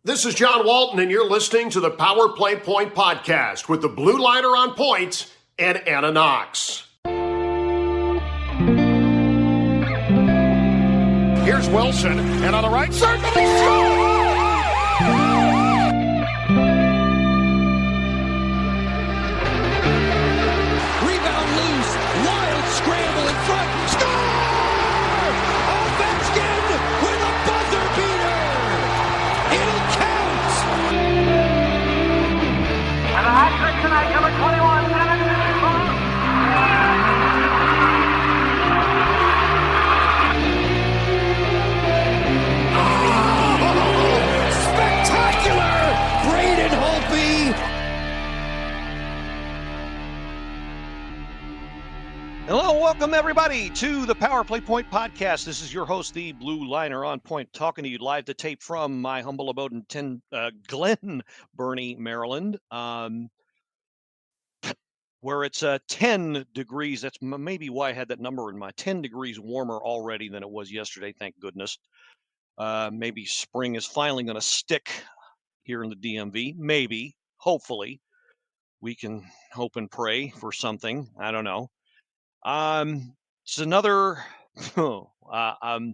This is John Walton, and you're listening to the Power Play Point podcast with the Blue Liner on point and Anna Knox. Here's Wilson, and on the right circle, he scores! Rebound loose, wild scramble in front, score! Ovechkin with a buzzer beater! It'll count! And the hat trick tonight, number 21, Spectacular! Braden Holtby! Hello, welcome everybody to the Power Play Point podcast. This is your host, the Blue Liner on Point, talking to you live to tape from my humble abode in Glen Burnie, Maryland, where it's 10 degrees. That's maybe why I had that number in my 10 degrees warmer already than it was yesterday. Thank goodness. Maybe spring is finally going to stick here in the DMV. Maybe, hopefully, we can hope and pray for something. I don't know. It's another, I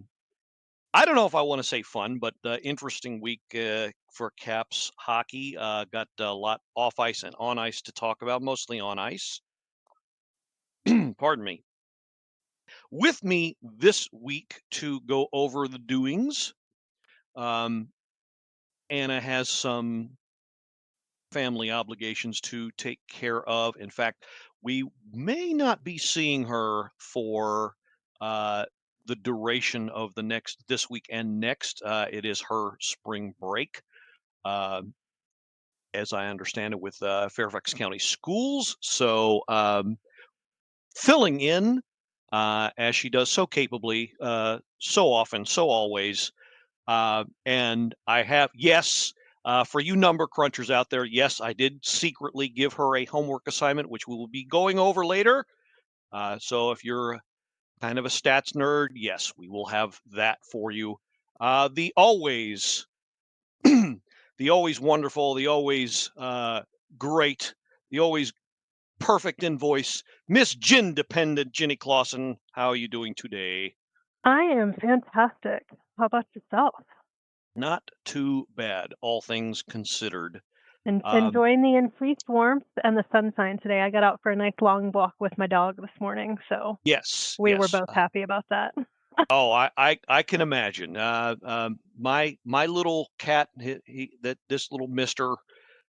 don't know if I want to say fun, but interesting week for Caps hockey. Got a lot off ice and on ice to talk about, mostly on ice. Pardon me. With me this week to go over the doings, Anna has some family obligations to take care of. In fact, we may not be seeing her for the duration of this week and next. It is her spring break, as I understand it, with Fairfax County Schools. So filling in as she does so capably, so often, so always. And I have, yes, for you number crunchers out there, yes, I did secretly give her a homework assignment, which we will be going over later. So if you're kind of a stats nerd, yes, we will have that for you. The always, the always wonderful, the always great, the always perfect in voice, Miss Jindependent Jini Clausen. How are you doing today? I am fantastic. How about yourself? Not too bad, all things considered. And enjoying the increased warmth and the sunshine today. I got out for a nice long walk with my dog this morning, so yes, we were both happy about that. Oh, I can imagine. My little cat, this little mister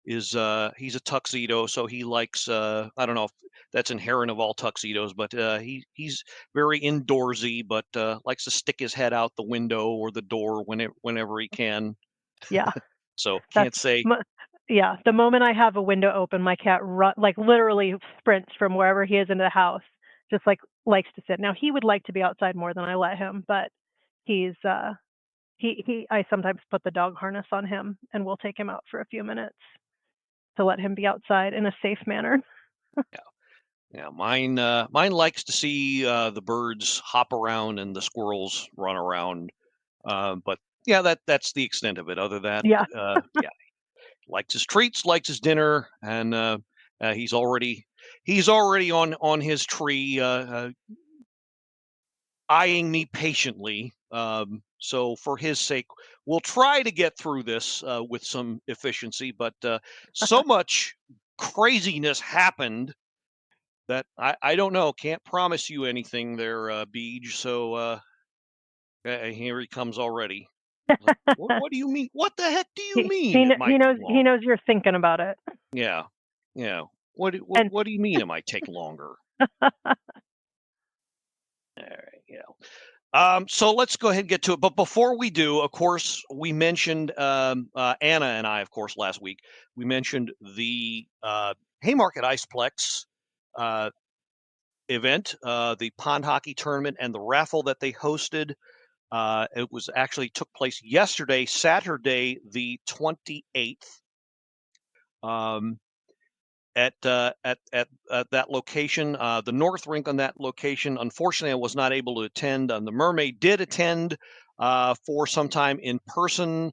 is he's a tuxedo, so he likes I don't know if that's inherent of all tuxedos, but he's very indoorsy, but likes to stick his head out the window or the door whenever he can. Yeah. So can't say. Yeah, the moment I have a window open, my cat literally sprints from wherever he is into the house, just likes to sit. Now he would like to be outside more than I let him, but he's I sometimes put the dog harness on him and we'll take him out for a few minutes to let him be outside in a safe manner. Yeah, mine likes to see the birds hop around and the squirrels run around. But yeah, that's the extent of it. Other than that, Yeah. yeah, likes his treats, likes his dinner, and he's already on his tree, eyeing me patiently. So for his sake, we'll try to get through this with some efficiency. But so much craziness happened that I don't know. Can't promise you anything there, Beej. So here he comes already. Like, what do you mean? What the heck do you mean? He knows you're thinking about it. Yeah. What do you mean it might take longer? All right, yeah. So let's go ahead and get to it. But before we do, of course, we mentioned Anna and I, of course, last week. We mentioned the Haymarket Iceplex event, the pond hockey tournament, and the raffle that they hosted. It was actually took place yesterday, Saturday, the 28th. At that location, the North Rink on that location. Unfortunately, I was not able to attend. The Mermaid did attend for some time in person.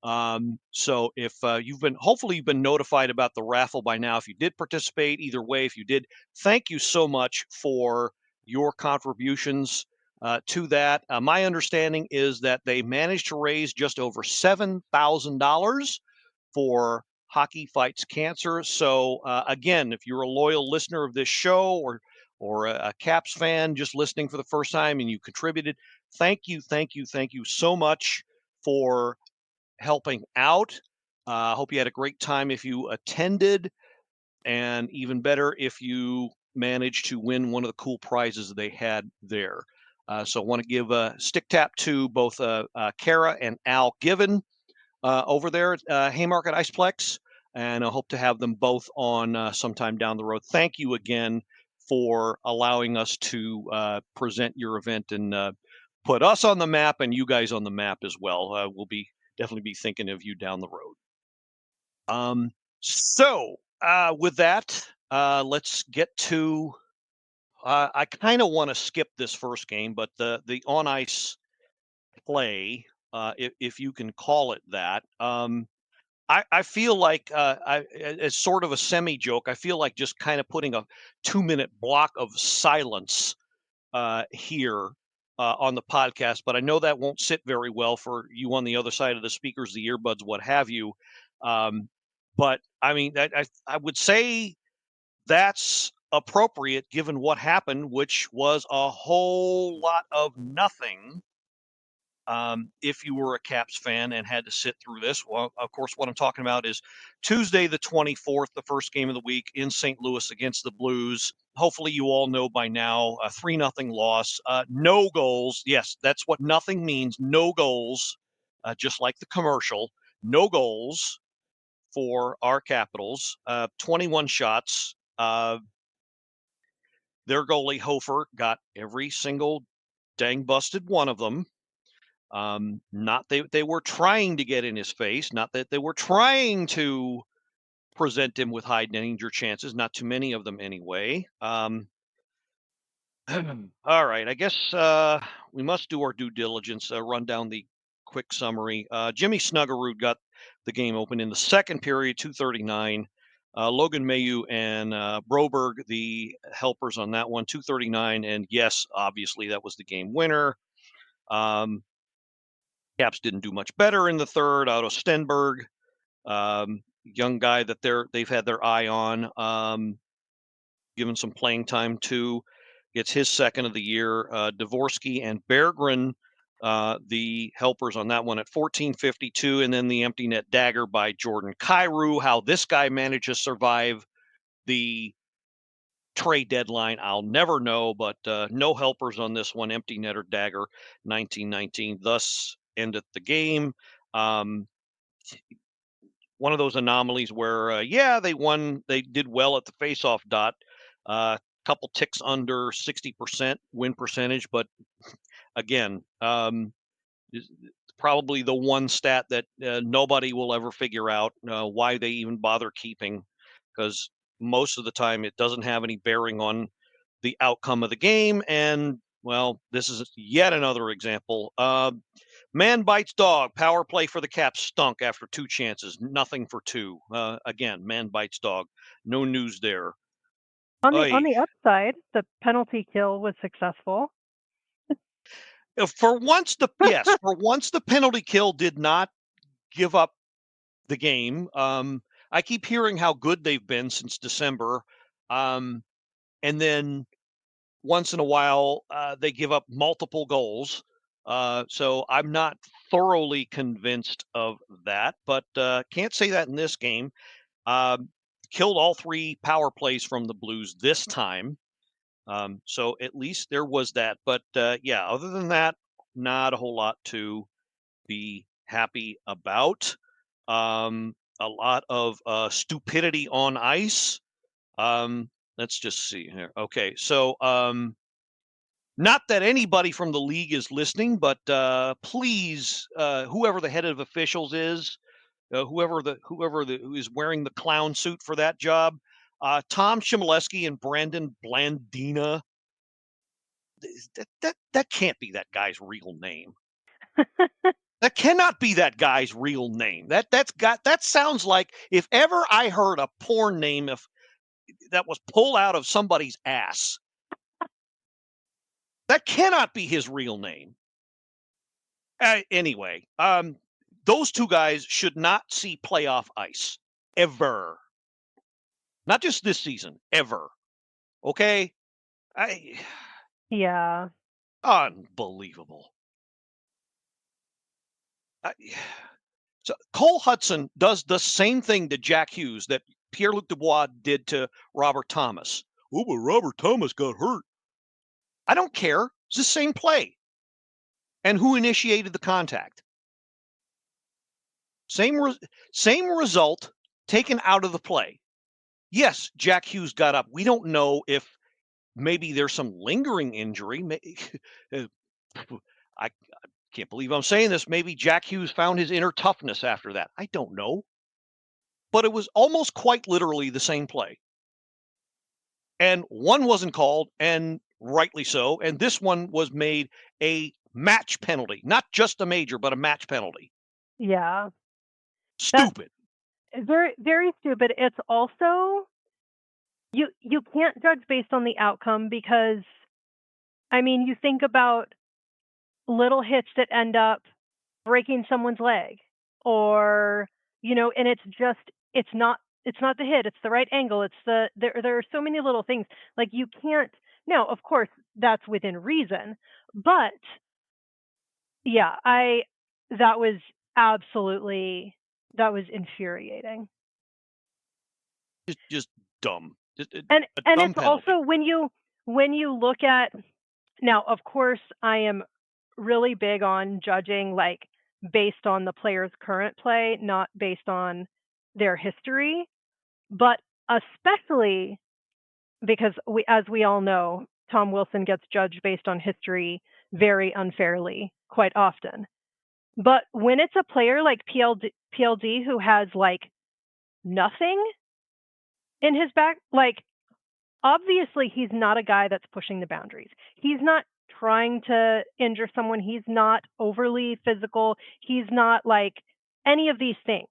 So if hopefully you've been notified about the raffle by now. If you did participate, either way, if you did, thank you so much for your contributions to that. My understanding is that they managed to raise just over $7,000 for Hockey Fights Cancer. So again, if you're a loyal listener of this show or a Caps fan just listening for the first time and you contributed, thank you so much for helping out. I hope you had a great time if you attended, and even better if you managed to win one of the cool prizes they had there. So I want to give a stick tap to both Kara and Al Given over there at Haymarket Iceplex, and I hope to have them both on sometime down the road. Thank you again for allowing us to present your event and put us on the map and you guys on the map as well. We'll definitely be thinking of you down the road. So with that, let's get to. I kind of want to skip this first game, but the on ice play, if you can call it that. I feel like it's sort of a semi joke. I feel like just kind of putting a 2-minute block of silence here on the podcast, but I know that won't sit very well for you on the other side of the speakers, the earbuds, what have you. But I mean, I would say that's appropriate given what happened, which was a whole lot of nothing. If you were a Caps fan and had to sit through this, well, of course, what I'm talking about is Tuesday, the 24th, the first game of the week in St. Louis against the Blues. Hopefully, you all know by now, a 3-0 loss. No goals. Yes, that's what nothing means. No goals, just like the commercial. No goals for our Capitals. 21 shots. Their goalie, Hofer, got every single dang busted one of them. Not they were trying to get in his face, not that they were trying to present him with high danger chances, not too many of them anyway. All right, I guess we must do our due diligence, run down the quick summary. Jimmy Snuggerud got the game open in the second period, 2:39. Logan Mayu and Broberg, the helpers on that one, 2:39. And yes, obviously that was the game winner. Caps didn't do much better in the third. Otto Stenberg, young guy that they've had their eye on, given some playing time to, gets his second of the year. Dvorsky and Berggren, the helpers on that one at 14:52, and then the empty net dagger by Jordan Kyrou. How this guy managed to survive the trade deadline, I'll never know, but no helpers on this one. Empty netter dagger, 1919. Thus ended the game. One of those anomalies where, they won. They did well at the faceoff dot. Couple ticks under 60% win percentage, but again, probably the one stat that nobody will ever figure out why they even bother keeping, because most of the time it doesn't have any bearing on the outcome of the game. And well, this is yet another example. Man bites dog. Power play for the Caps stunk after 2 chances. Nothing for 2. Again, man bites dog. No news there. On the upside, the penalty kill was successful. For once, the penalty kill did not give up the game. I keep hearing how good they've been since December, and then once in a while they give up multiple goals. So I'm not thoroughly convinced of that, but can't say that in this game. Killed all 3 power plays from the Blues this time. So at least there was that. But other than that, not a whole lot to be happy about. A lot of stupidity on ice. Let's just see here. Okay, so not that anybody from the league is listening, but please, whoever the head of officials is, whoever who is wearing the clown suit for that job, Tom Shimoleski and Brandon Blandina. That can't be that guy's real name. That cannot be that guy's real name. That sounds like if ever I heard a porn name that was pulled out of somebody's ass. That cannot be his real name. Anyway, those two guys should not see playoff ice ever. Not just this season, ever. Okay? Yeah. Unbelievable. So Cole Hudson does the same thing to Jack Hughes that Pierre-Luc Dubois did to Robert Thomas. Oh, but Robert Thomas got hurt. I don't care. It's the same play. And who initiated the contact? Same result taken out of the play. Yes, Jack Hughes got up. We don't know if maybe there's some lingering injury. I can't believe I'm saying this. Maybe Jack Hughes found his inner toughness after that. I don't know. But it was almost quite literally the same play. And one wasn't called, and rightly so. And this one was made a match penalty, not just a major, but a match penalty. Yeah. Stupid. Very, very stupid. It's also, you can't judge based on the outcome because, I mean, you think about little hits that end up breaking someone's leg, or, and it's not the hit, it's the right angle, there are so many little things. Like, you can't, now, of course, that's within reason, but yeah, that was infuriating. Just dumb. And dumb it's penalty. also when you look at, now, of course, I am really big on judging like based on the player's current play, not based on their history, but especially because as we all know, Tom Wilson gets judged based on history very unfairly quite often. But when it's a player like PLD who has like nothing in his back, like, obviously he's not a guy that's pushing the boundaries. He's not trying to injure someone. He's not overly physical. He's not like any of these things.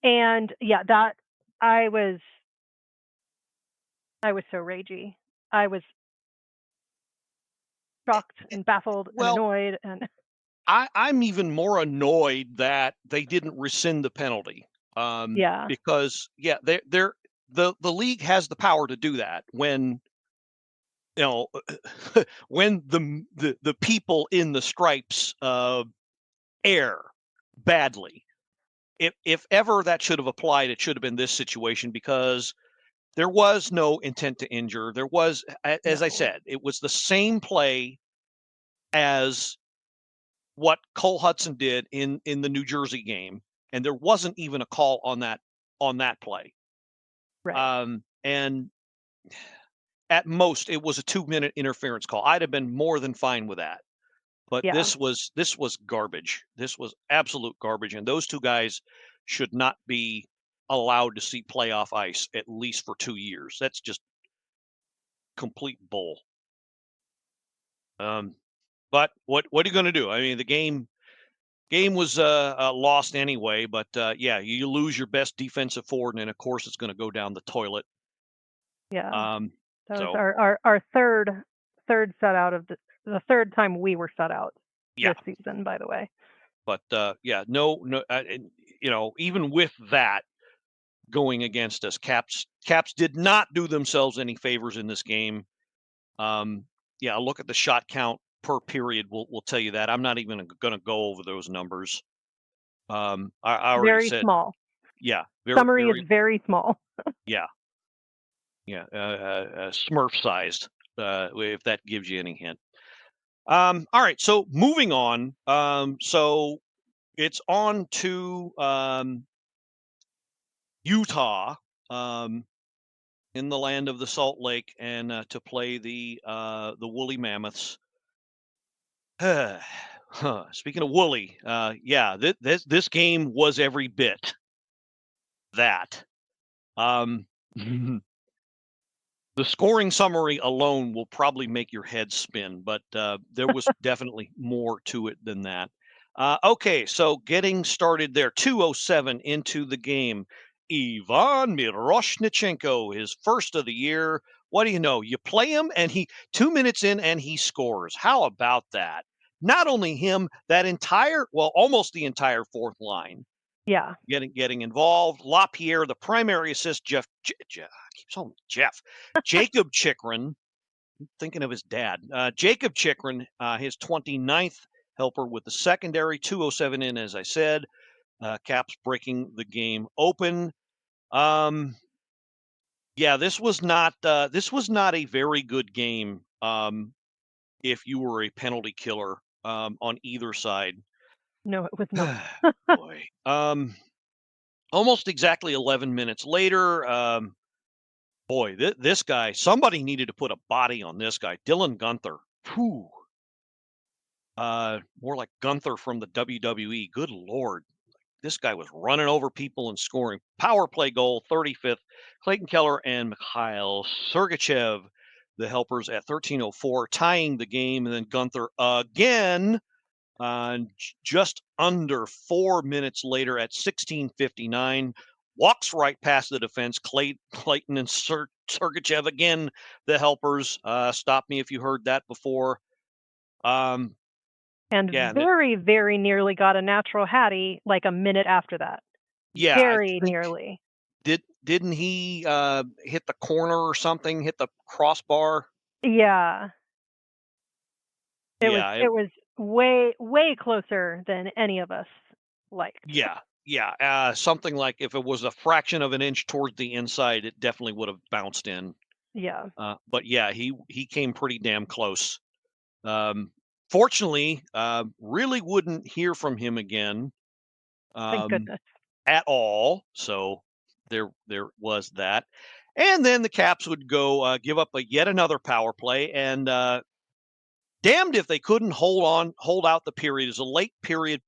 And yeah, that I was so ragey. I was shocked and baffled and annoyed. And I'm even more annoyed that they didn't rescind the penalty. yeah, Because the league has the power to do that when when the people in the stripes err badly. If ever that should have applied, it should have been this situation because there was no intent to injure. There was, as I said, it was the same play as what Cole Hudson did in the New Jersey game, and there wasn't even a call on that play. right. And at most, it was a 2-minute interference call. I'd have been more than fine with that. But Yeah. this was garbage. This was absolute garbage, and those two guys should not be allowed to see playoff ice at least for 2 years. That's just complete bull. But what are you going to do? I mean, the game was lost anyway. But yeah, you lose your best defensive forward, and of course, it's going to go down the toilet. Yeah. That was our third set out of the third time we were shut out this season, by the way. But yeah, no, even with that going against us, Caps did not do themselves any favors in this game. Yeah, look at the shot count per period. We'll tell you that. I'm not even going to go over those numbers. I already very said small. Yeah, summary is very small. Yeah. Smurf sized. If that gives you any hint. All right, so moving on. So it's on to Utah, in the land of the Salt Lake, and to play the Woolly Mammoths. Speaking of woolly, yeah, this game was every bit that. The scoring summary alone will probably make your head spin, but there was definitely more to it than that. Okay, so getting started there, 2:07 into the game. Ivan Miroshnichenko, his first of the year. What do you know? You play him, and he 2 minutes in, and he scores. How about that? Not only him, that almost the entire fourth line Yeah. getting involved. LaPierre, the primary assist. I keep calling him Jeff. Jacob Chikrin, thinking of his dad. Jacob Chikrin, his 29th helper with the secondary, 2:07 in, as I said. Caps breaking the game open. Yeah, this was not a very good game. If you were a penalty killer on either side. No, it was not. Boy. Almost exactly 11 minutes later. Boy, this guy, somebody needed to put a body on this guy. Dylan Gunther. Whew. More like Gunther from the WWE. Good Lord. This guy was running over people and scoring. Power play goal, 35th. Clayton Keller and Mikhail Sergachev, the helpers at 13:04, tying the game. And then Gunther again, just under 4 minutes later at 16:59, walks right past the defense. Clayton and Sergachev again, the helpers. Stop me if you heard that before. And Yeah, very, very nearly got a natural Hattie like a minute after that. yeah, Very I think nearly. didn't he hit the corner or something? Hit the crossbar? Yeah. It was Yeah, it was way, way closer than any of us liked. yeah. Something like if it was a fraction of an inch towards the inside, it definitely would have bounced in. Yeah. But yeah, he came pretty damn close. Fortunately, really wouldn't hear from him again Thank goodness. at all. So there was that. And then the Caps would go give up yet another power play, and damned if they couldn't hold out the period. It was a late period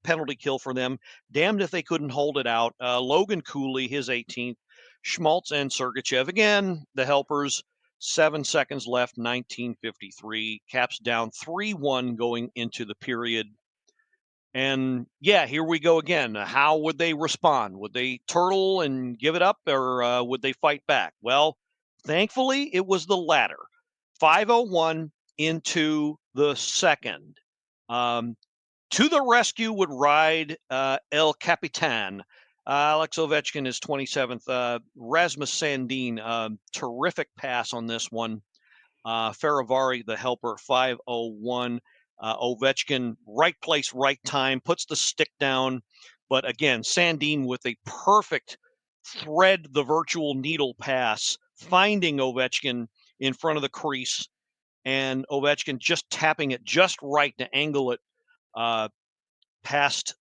penalty kill for them. Damned if they couldn't hold it out. Logan Cooley, his 18th. Schmaltz and Sergachev, again, the helpers. 7 seconds left, 19:53. Caps down 3-1 going into the period. And yeah, here we go again. How would they respond? Would they turtle and give it up, or would they fight back? Well, thankfully, it was the latter. 5:01 into the second. To the rescue would ride El Capitan. Alex Ovechkin is 27th. Rasmus Sandin, terrific pass on this one. Faravari, the helper, 5:01. Ovechkin, right place, right time, puts the stick down. But again, Sandin with a perfect thread the virtual needle pass, finding Ovechkin in front of the crease, and Ovechkin just tapping it just right to angle it past.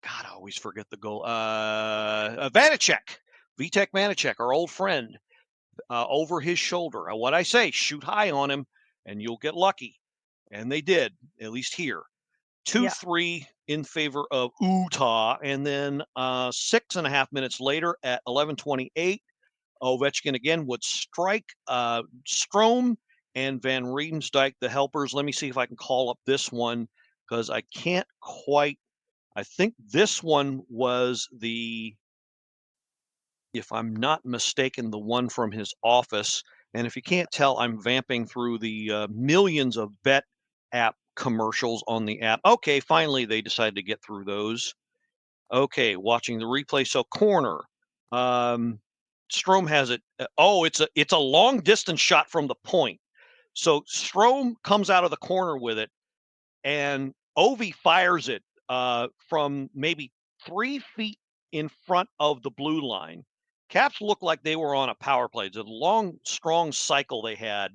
God, I always forget the goal. Vanacek, Vitek Vanacek, our old friend, over his shoulder. What I say, shoot high on him, and you'll get lucky. And they did, at least here. 2-3 in favor of Utah. And then 6.5 minutes later at 11:28, Ovechkin again would strike Strome and Van Riemsdyk, the helpers. Let me see if I can call up this one, because I can't quite. I think this one was if I'm not mistaken, the one from his office. And if you can't tell, I'm vamping through the millions of bet app commercials on the app. Okay, finally they decided to get through those. Okay, watching the replay. So corner. Strome has it. It's a long distance shot from the point. So Strome comes out of the corner with it, and Ovi fires it from maybe 3 feet in front of the blue line. Caps looked like they were on a power play. It's a long, strong cycle they had.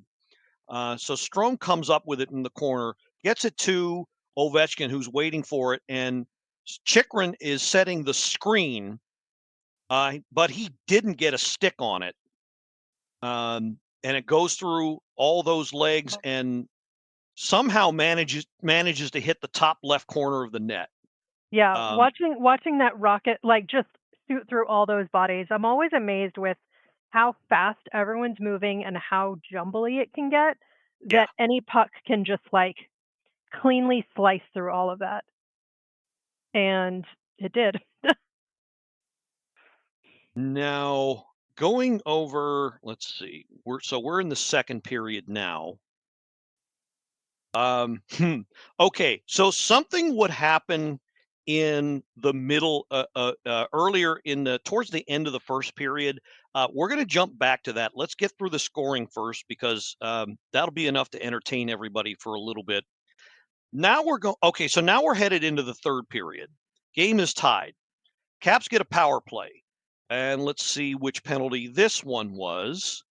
So Strome comes up with it in the corner, gets it to Ovechkin, who's waiting for it, and Chikrin is setting the screen, but he didn't get a stick on it. And it goes through all those legs and somehow manages to hit the top left corner of the net. Yeah, watching that rocket like just shoot through all those bodies. I'm always amazed with how fast everyone's moving and how jumbly it can get, that any puck can just like cleanly slice through all of that. and it did. Now, going over, let's see. We're in the second period now. Okay, so something would happen in the middle, earlier towards the end of the first period. We're going to jump back to that. Let's get through the scoring first because that'll be enough to entertain everybody for a little bit. Now we're going. Okay, so now we're headed into the third period. Game is tied. Caps get a power play, and let's see which penalty this one was.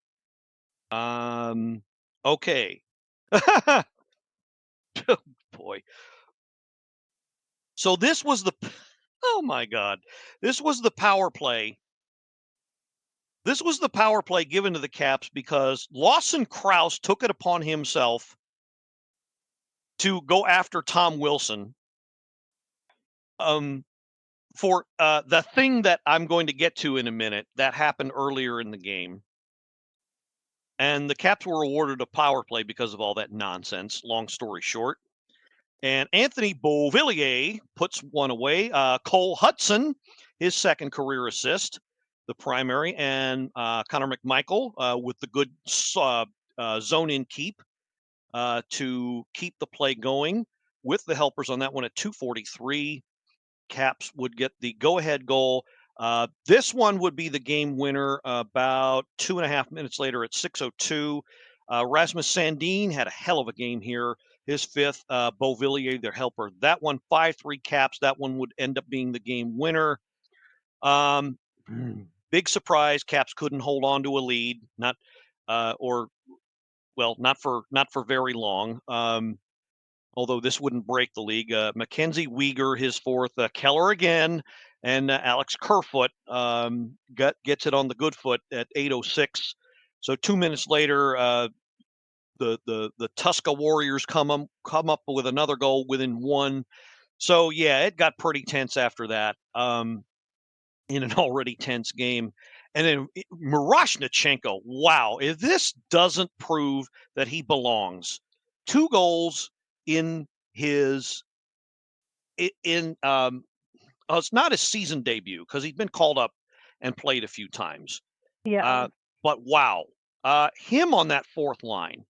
Okay. Oh, boy. So this was oh my God. This was the power play. This was the power play given to the Caps because Lawson Krause took it upon himself to go after Tom Wilson for the thing that I'm going to get to in a minute that happened earlier in the game. And the Caps were awarded a power play because of all that nonsense, long story short. And Anthony Beauvillier puts one away. Cole Hudson, his second career assist, the primary, and Connor McMichael with the good zone-in keep to keep the play going with the helpers on that one at 2:43. Caps would get the go-ahead goal. This one would be the game winner about 2.5 minutes later at 6:02. Rasmus Sandin had a hell of a game here. His fifth, Beauvillier, their helper. That one, 5-3 Caps. That one would end up being the game winner. Big surprise. Caps couldn't hold on to a lead. Not for very long. Although this wouldn't break the league. Mackenzie Weegar, his fourth. Keller again. And Alex Kerfoot gets it on the good foot at 8:06. So 2 minutes later, the Tuska Warriors come up with another goal within one. So yeah, it got pretty tense after that in an already tense game. And then Miroshnichenko, wow, if this doesn't prove that he belongs, 2 goals in his it's not his season debut because he's been called up and played a few times. Yeah. But wow, him on that fourth line.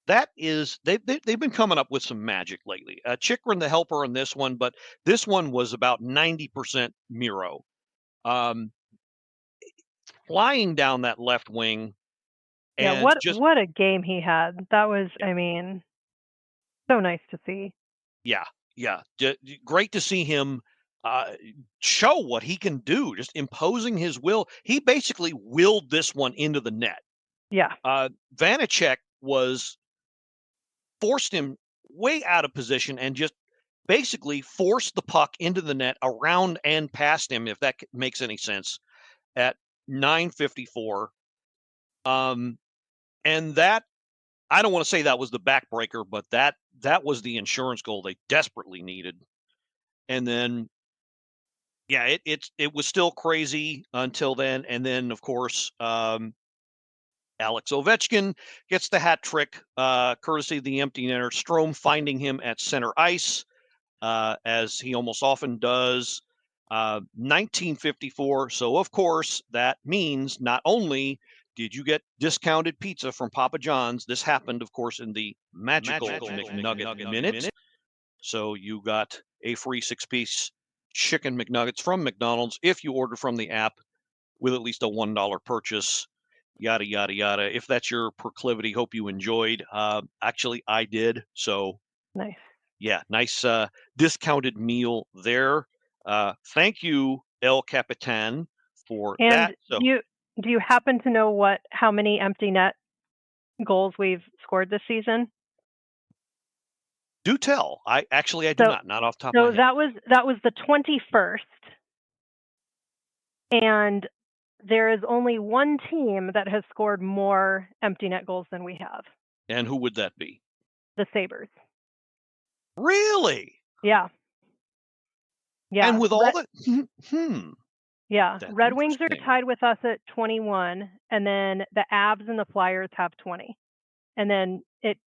That is, they've been coming up with some magic lately. Chikrin, the helper on this one, but this one was about 90% Miro. Flying down that left wing. Yeah, And what a game he had. That was, I mean, so nice to see. Yeah. Great to see him show what he can do, just imposing his will. He basically willed this one into the net. Yeah. Vanacek forced him way out of position and just basically forced the puck into the net around and past him, if that makes any sense, at 9:54. And that, I don't want to say that was the backbreaker, but that was the insurance goal they desperately needed. And then, yeah, it was still crazy until then. And then, of course, Alex Ovechkin gets the hat trick, courtesy of the empty netter. Strome finding him at center ice, as he almost often does. 1954. So, of course, that means not only did you get discounted pizza from Papa John's, this happened, of course, in the magical McNugget minute. So you got a free 6-piece chicken McNuggets from McDonald's if you order from the app with at least a $1 purchase. Yada, yada, yada. If that's your proclivity, hope you enjoyed. Actually, I did. So, nice. Yeah, nice discounted meal there. Thank you, El Capitan, for that. So, do you happen to know how many empty net goals we've scored this season? Do tell. I do not off the top of my head. So that was the 21st. And there is only one team that has scored more empty net goals than we have. And who would that be? The Sabres. Really? Yeah. Yeah. And with all that, Yeah. Red Wings are tied with us at 21, and then the Avs and the Flyers have 20. And then it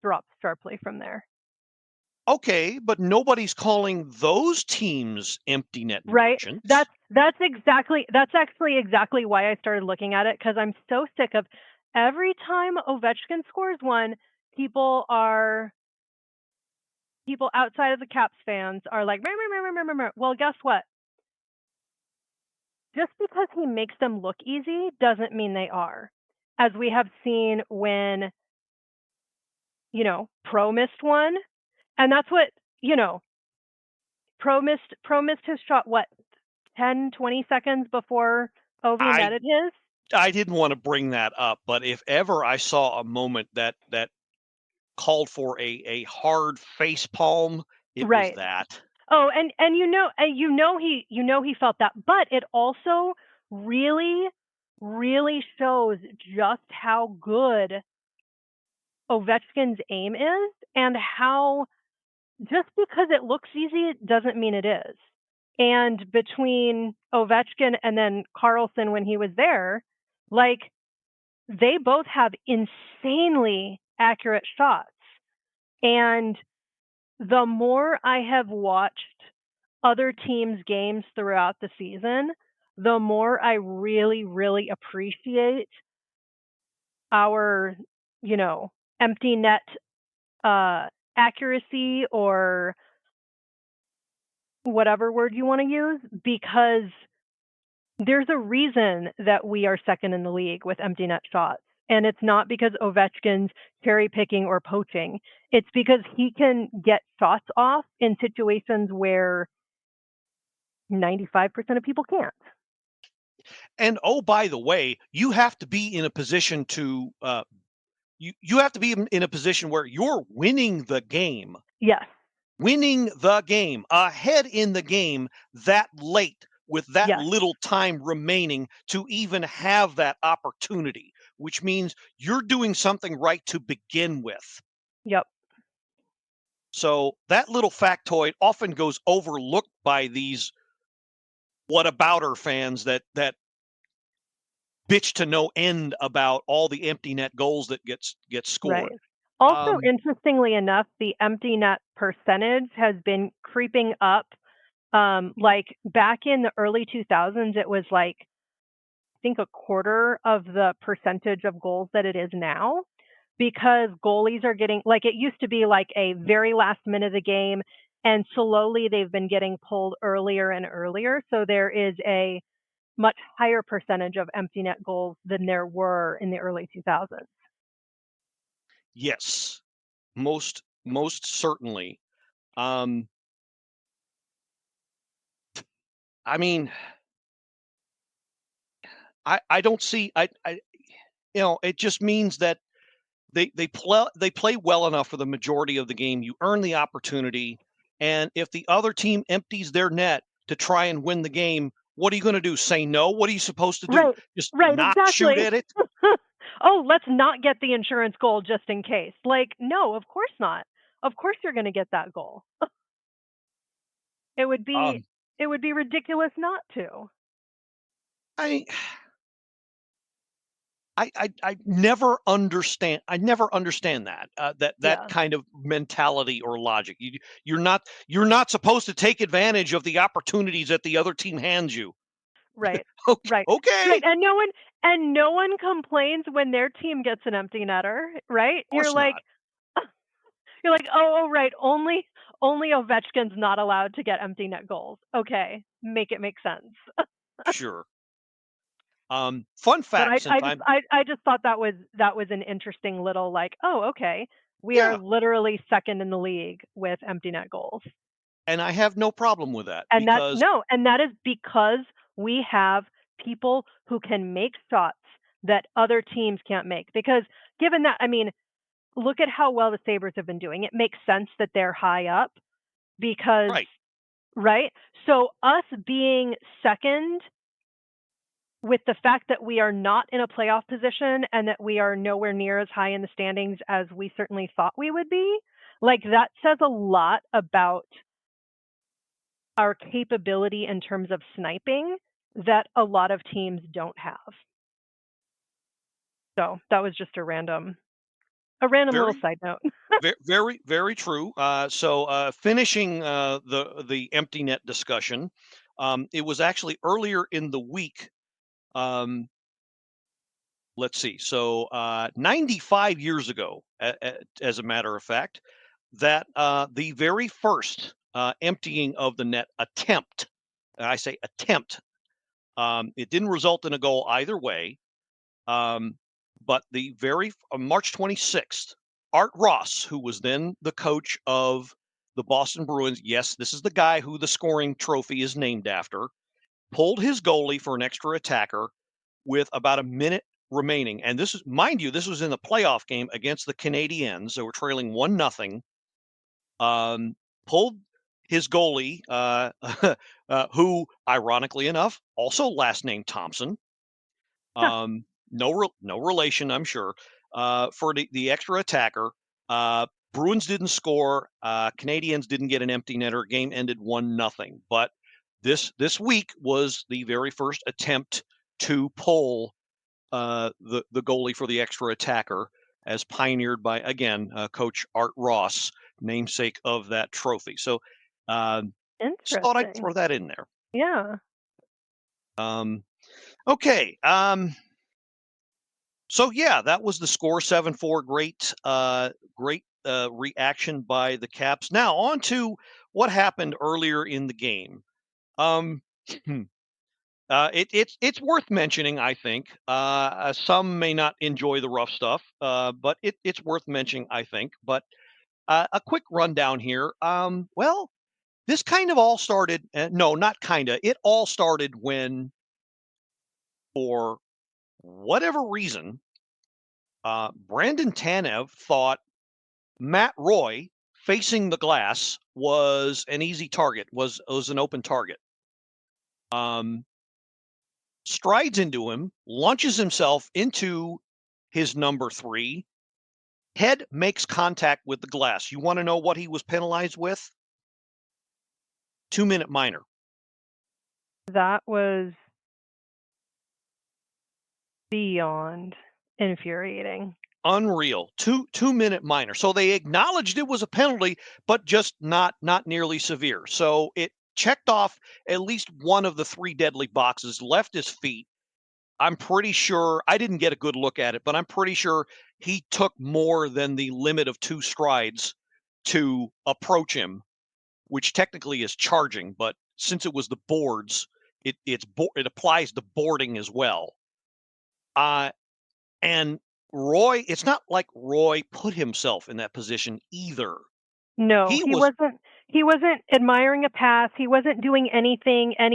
drops sharply from there. Okay, but nobody's calling those teams empty net Right. merchants. That's actually exactly why I started looking at it, because I'm so sick of every time Ovechkin scores one, people outside of the Caps fans are like, "Meh, meh, meh, meh, meh, meh, meh." Well, guess what? Just because he makes them look easy doesn't mean they are. As we have seen when, Pro missed one, and that's what, Pro missed his shot, what, 10, 20 seconds before Ovi I netted his? I didn't want to bring that up, but if ever I saw a moment that called for a hard face palm, it was Right. that. Oh, and he felt that, but it also really, really shows just how good Ovechkin's aim is, and how just because it looks easy doesn't mean it is. And between Ovechkin and then Carlson when he was there, like, they both have insanely accurate shots. And the more I have watched other teams' games throughout the season, the more I really, really appreciate our, empty net accuracy, or whatever word you want to use, because there's a reason that we are second in the league with empty net shots. And it's not because Ovechkin's cherry picking or poaching. It's because he can get shots off in situations where 95% of people can't. And oh, by the way, you have to be in a position to you have to be in a position where you're winning the game. Yes. Winning the game, ahead in the game that late with that Yes. little time remaining to even have that opportunity, which means you're doing something right to begin with. Yep. So that little factoid often goes overlooked by these whatabouter fans that bitch to no end about all the empty net goals that get scored. Right. Also, Um, interestingly enough, the empty net percentage has been creeping up. Like back in the early 2000s, it was like, I think, a quarter of the percentage of goals that it is now, because goalies are getting, like, it used to be like a very last minute of the game, and slowly they've been getting pulled earlier and earlier. So there is a much higher percentage of empty net goals than there were in the early 2000s. yes, most certainly. Um, I mean, I don't see I it just means that they play well enough for the majority of the game. You earn the opportunity, and if the other team empties their net to try and win the game, what are you going to do? Say no? What are you supposed to do? Right. Just Right. not shoot Exactly. at it? Oh, let's not get the insurance goal just in case. Like, no, of course not. Of course you're going to get that goal. It would be Um, it would be ridiculous not to. I I never understand. I never understand that that Yeah. kind of mentality or logic. You're not supposed to take advantage of the opportunities that the other team hands you. Right. Okay, Right. Right. okay. And no one complains when their team gets an empty netter, right? Of course not. You're like, "Oh, right, only Ovechkin's not allowed to get empty net goals." Okay, make it make sense. Sure. Fun But fact, since I'm I just thought that was an interesting little, like, "Oh, okay. We are yeah, literally second in the league with empty net goals." and I have no problem with that And because that is because we have people who can make shots that other teams can't make. Because given that, I mean, look at how well the Sabres have been doing. It makes sense that they're high up because, right, right? So us being second, with the fact that we are not in a playoff position and that we are nowhere near as high in the standings as we certainly thought we would be, like, that says a lot about our capability in terms of sniping that a lot of teams don't have. So that was just a random A random Very, little side note. very, very true. So finishing the empty net discussion, it was actually earlier in the week. Let's see. So 95 years ago, as a matter of fact, that the very first emptying of the net attempt, and I say attempt, it didn't result in a goal either way. But the very March 26th, Art Ross, who was then the coach of the Boston Bruins, yes, this is the guy who the scoring trophy is named after, pulled his goalie for an extra attacker with about a minute remaining. And this is, mind you, this was in the playoff game against the Canadiens. They were trailing 1-0. Pulled his goalie, who, ironically enough, also last name Thompson. No relation, I'm sure. For the extra attacker, Bruins didn't score. Canadiens didn't get an empty netter. Game ended 1-0. But this week was the very first attempt to pull the goalie for the extra attacker, as pioneered by, again, Coach Art Ross, namesake of that trophy. So just thought I'd Interesting. throw that in there. Yeah. Okay. So yeah, that was the score, 7-4. Great reaction by the Caps. Now on to what happened earlier in the game. It's worth mentioning, I think. Some may not enjoy the rough stuff, but it's worth mentioning, I think. But a quick rundown here. Well, this kind of all started. No, not kinda. It all started when, for whatever reason, Brandon Tanev thought Matt Roy facing the glass was an easy target, was an open target. Strides into him, launches himself into his number 3. Head makes contact with the glass. You want to know what he was penalized with? 2-minute minor. That was beyond infuriating. Unreal. 2-minute minor. So they acknowledged it was a penalty, but just not nearly severe. So it checked off at least one of the 3 deadly boxes, left his feet. I'm pretty sure, I didn't get a good look at it, but I'm pretty sure he took more than the limit of 2 strides to approach him, which technically is charging, but since it was the boards, it applies to boarding as well. And Roy, it's not like Roy put himself in that position either. No, He he was wasn't. He wasn't admiring a pass. He wasn't doing any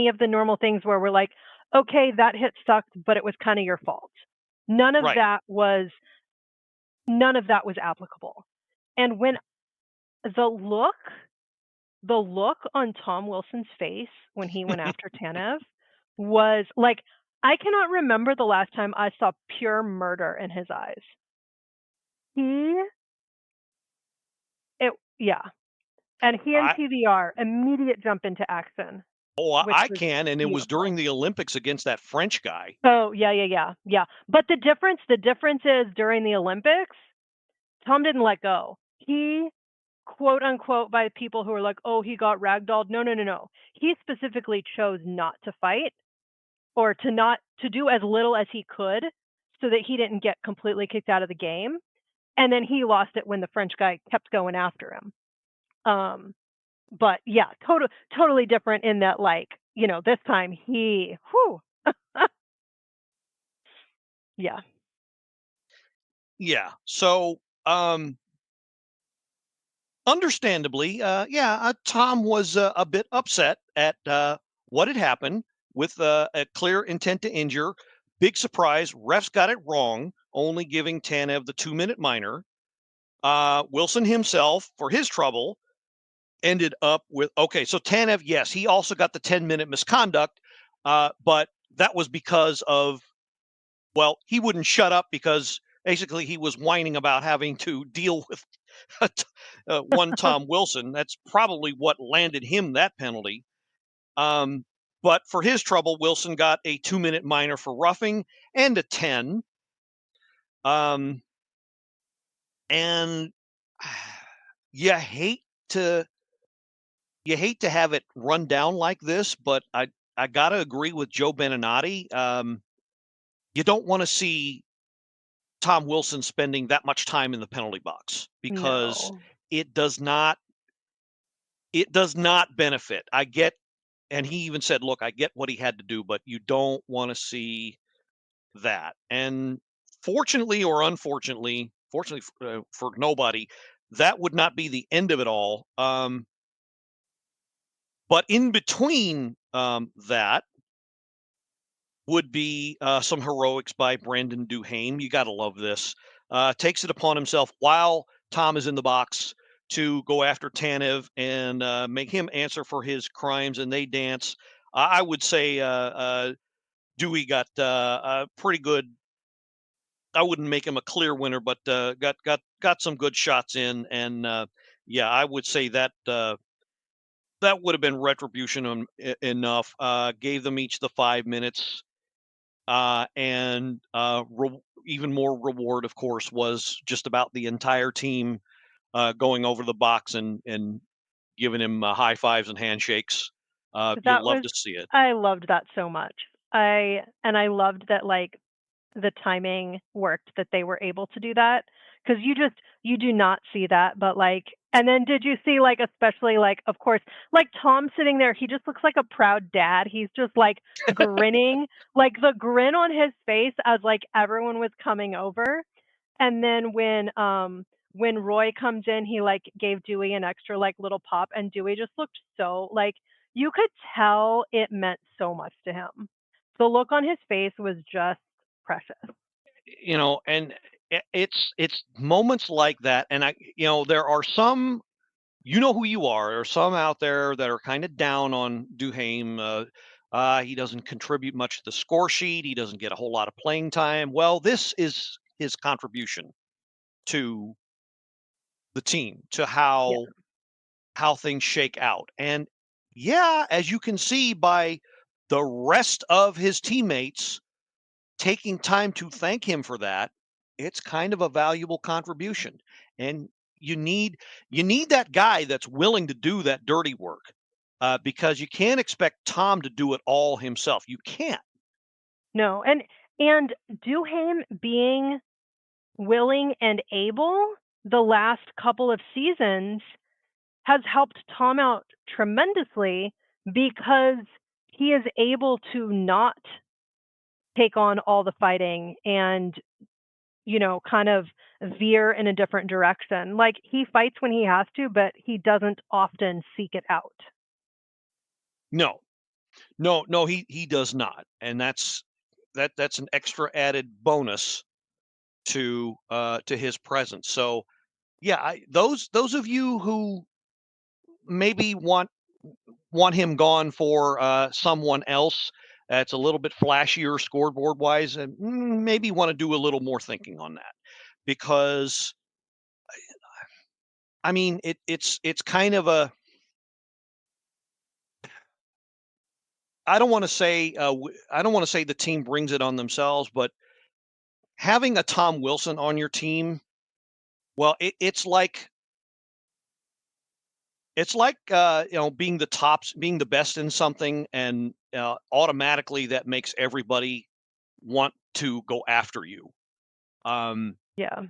of the normal things where we're like, okay, that hit sucked, but it was kind of your fault. None of right. that was applicable. And when the look on Tom Wilson's face when he went after Tanev was like, I cannot remember the last time I saw pure murder in his eyes. And he and TVR immediate jump into action. Oh, I can, and beautiful. it was during the Olympics against that French guy. Oh, yeah. But the difference is during the Olympics, Tom didn't let go. He, quote unquote, by people who are like, oh, he got ragdolled. No. He specifically chose not to fight, or to do as little as he could so that he didn't get completely kicked out of the game. And then he lost it when the French guy kept going after him. But yeah, totally different in that, like, this time yeah. Yeah. So, understandably, Tom was a bit upset at what had happened with a clear intent to injure. Big surprise. Refs got it wrong, only giving Tanev the 2-minute minor. Wilson himself, for his trouble, ended up with, okay, so Tanev, yes, he also got the 10-minute misconduct, but that was because of, well, he wouldn't shut up because basically he was whining about having to deal with one Tom Wilson. That's probably what landed him that penalty. But for his trouble, Wilson got a 2-minute minor for roughing and a 10. And you hate to have it run down like this, but I gotta agree with Joe Beninati. You don't want to see Tom Wilson spending that much time in the penalty box because No. it does not benefit. I get, and he even said, "Look, I get what he had to do, but you don't want to see that." And fortunately or unfortunately, fortunately for nobody, that would not be the end of it all. But in between that would be some heroics by Brandon Duhaime. You got to love this. Takes it upon himself while Tom is in the box to go after Tanev and make him answer for his crimes, and they dance. I would say Dewey got a pretty good. I wouldn't make him a clear winner, but got some good shots in, and yeah, I would say that that would have been retribution enough. Gave them each the 5 minutes. And even more reward, of course, was just about the entire team going over the box and giving him high fives and handshakes. That You'll love was to see it. I loved that so much. I loved that, like, the timing worked, that they were able to do that, because you do not see that. But, like, and then did you see, like, especially, like, of course, like, Tom sitting there, he just looks like a proud dad. He's just, like, grinning, like, the grin on his face as, like, everyone was coming over. And then when Roy comes in, he, like, gave Dewey an extra, like, little pop, and Dewey just looked so, like, you could tell it meant so much to him. The look on his face was just precious. And it's moments like that, and there are some. You know who you are. There are some out there that are kind of down on Duhaime. He doesn't contribute much to the score sheet. He doesn't get a whole lot of playing time. Well, this is his contribution to the team, to Yeah. how things shake out. And yeah, as you can see by the rest of his teammates taking time to thank him for that, it's kind of a valuable contribution. And you need that guy that's willing to do that dirty work, because you can't expect Tom to do it all himself. You can't. No, and Duhaime being willing and able the last couple of seasons has helped Tom out tremendously, because he is able to not take on all the fighting and, kind of veer in a different direction. Like, he fights when he has to, but he doesn't often seek it out. No, no, he does not, and that's an extra added bonus to his presence. So yeah, those of you who maybe want him gone for someone else that's a little bit flashier scoreboard wise, and maybe want to do a little more thinking on that, because I mean it's kind of a, I don't want to say I don't want to say the team brings it on themselves, but having a Tom Wilson on your team, well, it's like being being the best in something, and automatically that makes everybody want to go after you. Um, Yeah.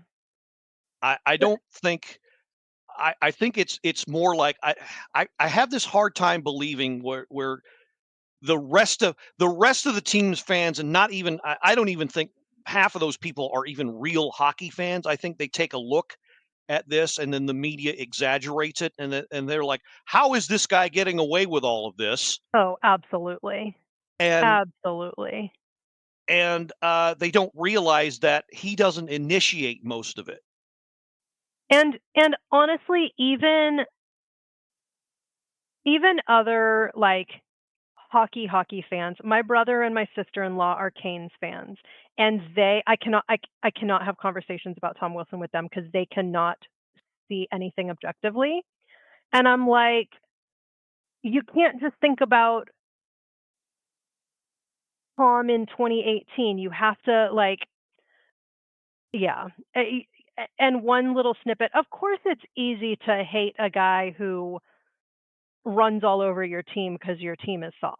I don't think I think it's more like I have this hard time believing where the rest of the team's fans, and not even I don't even think half of those people are even real hockey fans. I think they take a look at this, and then the media exaggerates it, and they're like, how is this guy getting away with all of this? Oh, absolutely. And Absolutely. they don't realize that he doesn't initiate most of it. And honestly, even other, like, hockey fans. My brother and my sister-in-law are Canes fans, and I cannot have conversations about Tom Wilson with them, because they cannot see anything objectively. And I'm like, you can't just think about Tom in 2018. You have to, like, yeah. and one little snippet. Of course, it's easy to hate a guy who runs all over your team because your team is soft.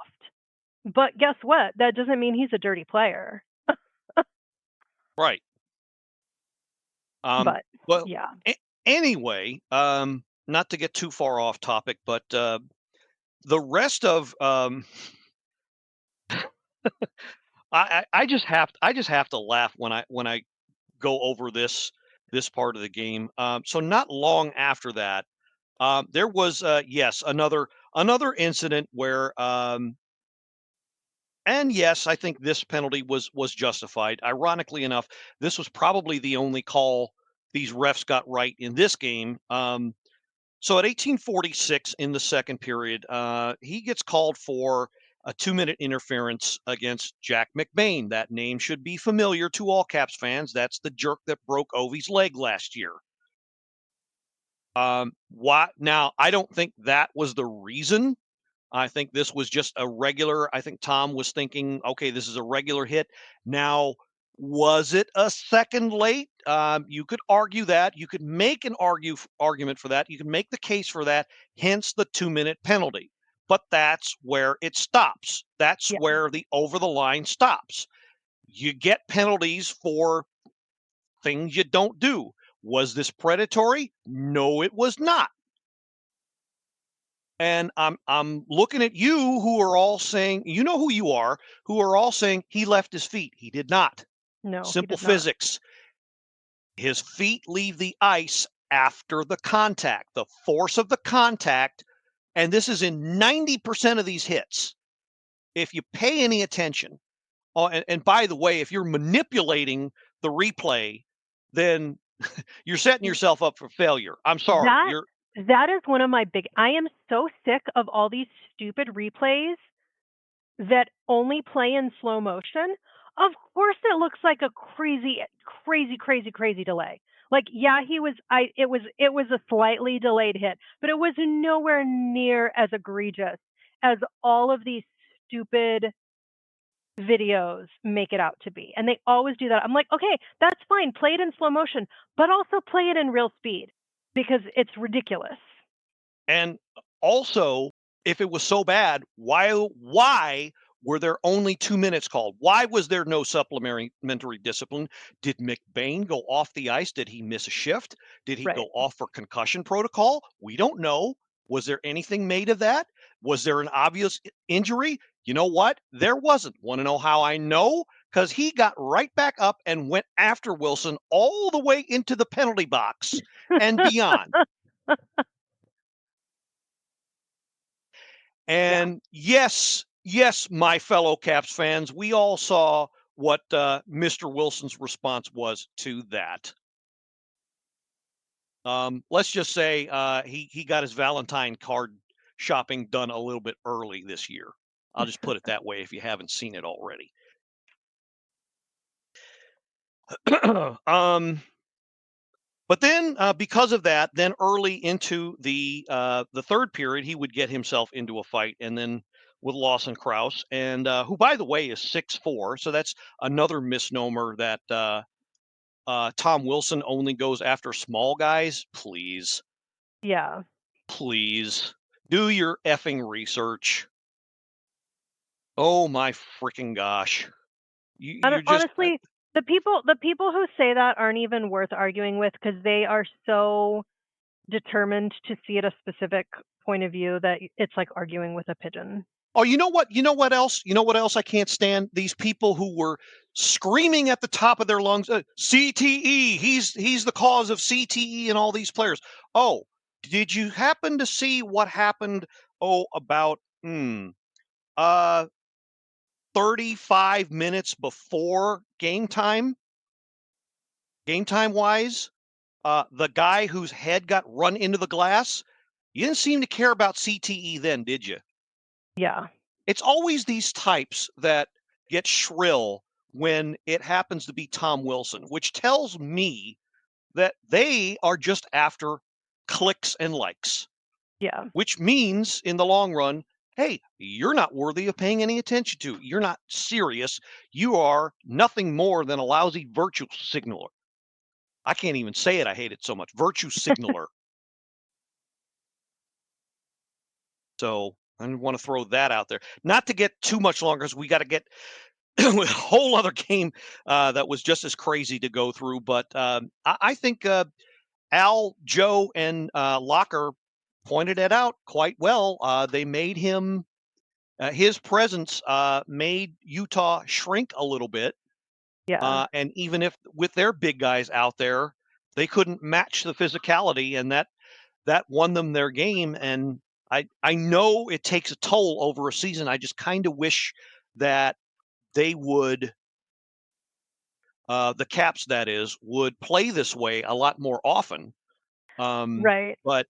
But guess what? That doesn't mean he's a dirty player. Right. But Well, yeah, anyway, not to get too far off topic, but the rest of I just have to laugh when I go over this part of the game. So not long after that, there was yes, another incident where and yes, I think this penalty was justified. Ironically enough, this was probably the only call these refs got right in this game. So at 18:46 in the second period, he gets called for a 2-minute interference against Jack McBain. That name should be familiar to all Caps fans. That's the jerk that broke Ovi's leg last year. Why now? I don't think that was the reason. I think this was just a regular. I think Tom was thinking, okay, this is a regular hit. Now, was it a second late? You could argue that. You could make an argument for that. You can make the case for that. Hence the 2-minute penalty. But that's where it stops. That's Yeah. where the over the line stops. You get penalties for things you don't do. Was this predatory? No, it was not. And I'm looking at you who are all saying, you know who you are, who are all saying he left his feet. He did not. no, he Simple did not. physics. His feet leave the ice after the contact, the force of the contact. And this is in 90% of these hits. If you pay any attention, and by the way, if you're manipulating the replay, then you're setting yourself up for failure. I'm sorry. That is one of my I am so sick of all these stupid replays that only play in slow motion. Of course, it looks like a crazy delay. Like, yeah, it was a slightly delayed hit, but it was nowhere near as egregious as all of these stupid videos make it out to be. And they always do that. I'm like, okay, that's fine. Play it in slow motion, but also play it in real speed because it's ridiculous. And also, if it was so bad, why were there only 2 minutes called? Why was there no supplementary discipline? Did McBain go off the ice? Did he miss a shift? Did he Right. go off for concussion protocol? We don't know. Was there anything made of that? Was there an obvious injury? You know what? There wasn't. Want to know how I know? Because he got right back up and went after Wilson all the way into the penalty box and beyond. And yes, my fellow Caps fans, we all saw what Mr. Wilson's response was to that. Let's just say he got his Valentine card shopping done a little bit early this year. I'll just put it that way if you haven't seen it already. But then, because of that, then early into the third period, he would get himself into a fight, and then with Lawson Krause, and who, by the way, is 6'4", so that's another misnomer that Tom Wilson only goes after small guys. Please, Yeah. please do your effing research. Oh my freaking gosh! You're just honestly, the people who say that aren't even worth arguing with because they are so determined to see it a specific point of view that it's like arguing with a pigeon. Oh, you know what? You know what else? You know what else I can't stand? These people who were screaming at the top of their lungs, CTE. He's the cause of CTE and all these players. Oh, did you happen to see what happened? Oh, about 35 minutes before game time wise, the guy whose head got run into the glass. You didn't seem to care about CTE then, did you? Yeah. It's always these types that get shrill when it happens to be Tom Wilson, which tells me that they are just after clicks and likes. Yeah. Which means in the long run, hey, you're not worthy of paying any attention to. You're not serious. You are nothing more than a lousy virtue signaler. I can't even say it. I hate it so much. Virtue signaler. So I want to throw that out there. Not to get too much longer, because we got to get a whole other game that was just as crazy to go through. But I think Al, Joe, and Locker pointed it out quite well. They made him, his presence made Utah shrink a little bit. Yeah. And even if with their big guys out there, they couldn't match the physicality, and that won them their game. And I know it takes a toll over a season. I just kind of wish that they would, the Caps, that is, would play this way a lot more often. Right. But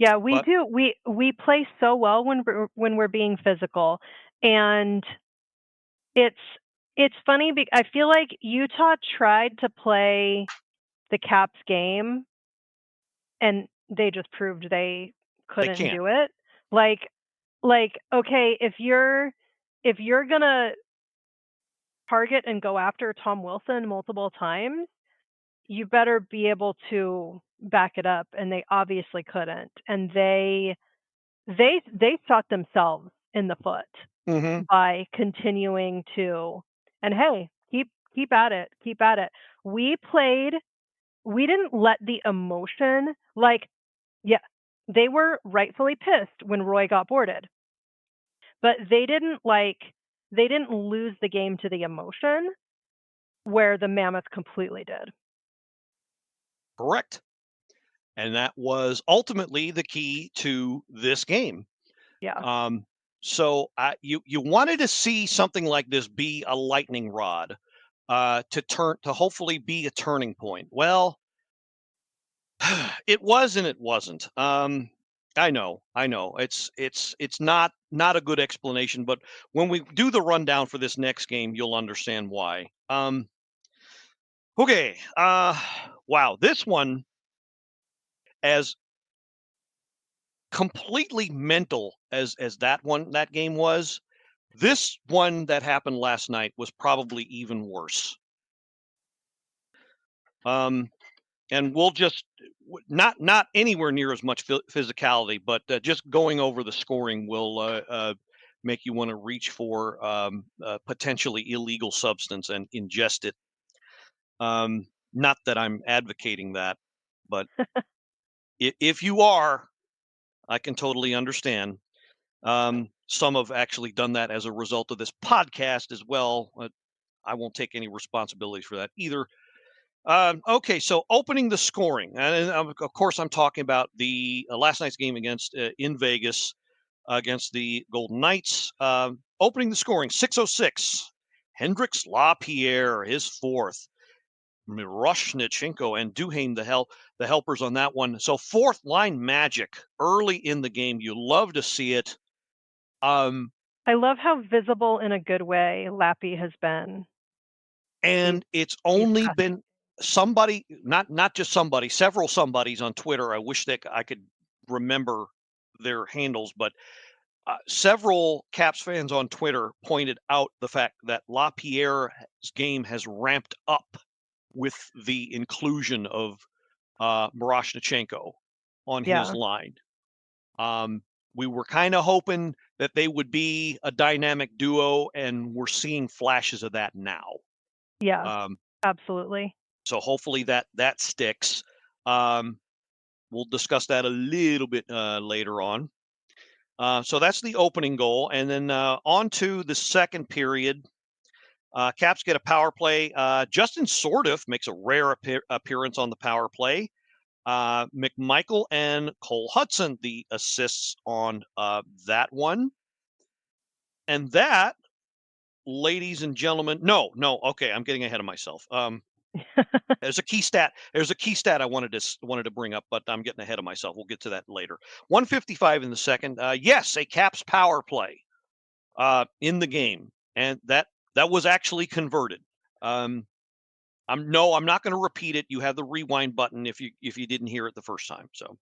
Yeah, we but do. We play so well when we're being physical, and it's funny because I feel like Utah tried to play the Caps game, and they just proved they couldn't can't. do it. Like okay, if you're gonna target and go after Tom Wilson multiple times, you better be able to back it up, and they obviously couldn't. And they shot themselves in the foot Mhm. by continuing to, and hey, keep at it. Keep at it. We didn't let the emotion, like, yeah, they were rightfully pissed when Roy got boarded, but they didn't lose the game to the emotion where the Mammoth completely did. Correct. And that was ultimately the key to this game. Yeah. So you wanted to see something like this be a lightning rod, to hopefully be a turning point. Well, it was and it wasn't. I know. It's not a good explanation, but when we do the rundown for this next game, you'll understand why. Okay. Wow, this one, as completely mental as that game was, this one that happened last night was probably even worse. And we'll just not anywhere near as much physicality, but just going over the scoring will make you want to reach for potentially illegal substance and ingest it. Not that I'm advocating that, but if you are, I can totally understand. Some have actually done that as a result of this podcast as well. I won't take any responsibility for that either. Okay, so opening the scoring, and of course, I'm talking about the last night's game against in Vegas against the Golden Knights. Opening the scoring, 6:06. Hendrix Lapierre, his fourth. Miroshnichenko and Duhaime, the helpers on that one. So fourth line magic early in the game. You love to see it. I love how visible in a good way Lappy has been. And it's only been somebody, not just somebody, several somebodies on Twitter. I wish that I could remember their handles, but several Caps fans on Twitter pointed out the fact that Lapierre's game has ramped up with the inclusion of Miroshnichenko on his line. We were kind of hoping that they would be a dynamic duo, and we're seeing flashes of that now. Yeah, absolutely. So hopefully that sticks. We'll discuss that a little bit later on. So that's the opening goal. And then on to the second period. Caps get a power play. Justin Sordiff makes a rare appearance on the power play. McMichael and Cole Hudson, the assists on that one. And that, ladies and gentlemen, no, okay, I'm getting ahead of myself. There's a key stat I wanted to bring up, but I'm getting ahead of myself. We'll get to that later. 1:55 in the second. Yes, a Caps power play in the game, and that was actually converted. I'm not going to repeat it. You have the rewind button if you didn't hear it the first time. So,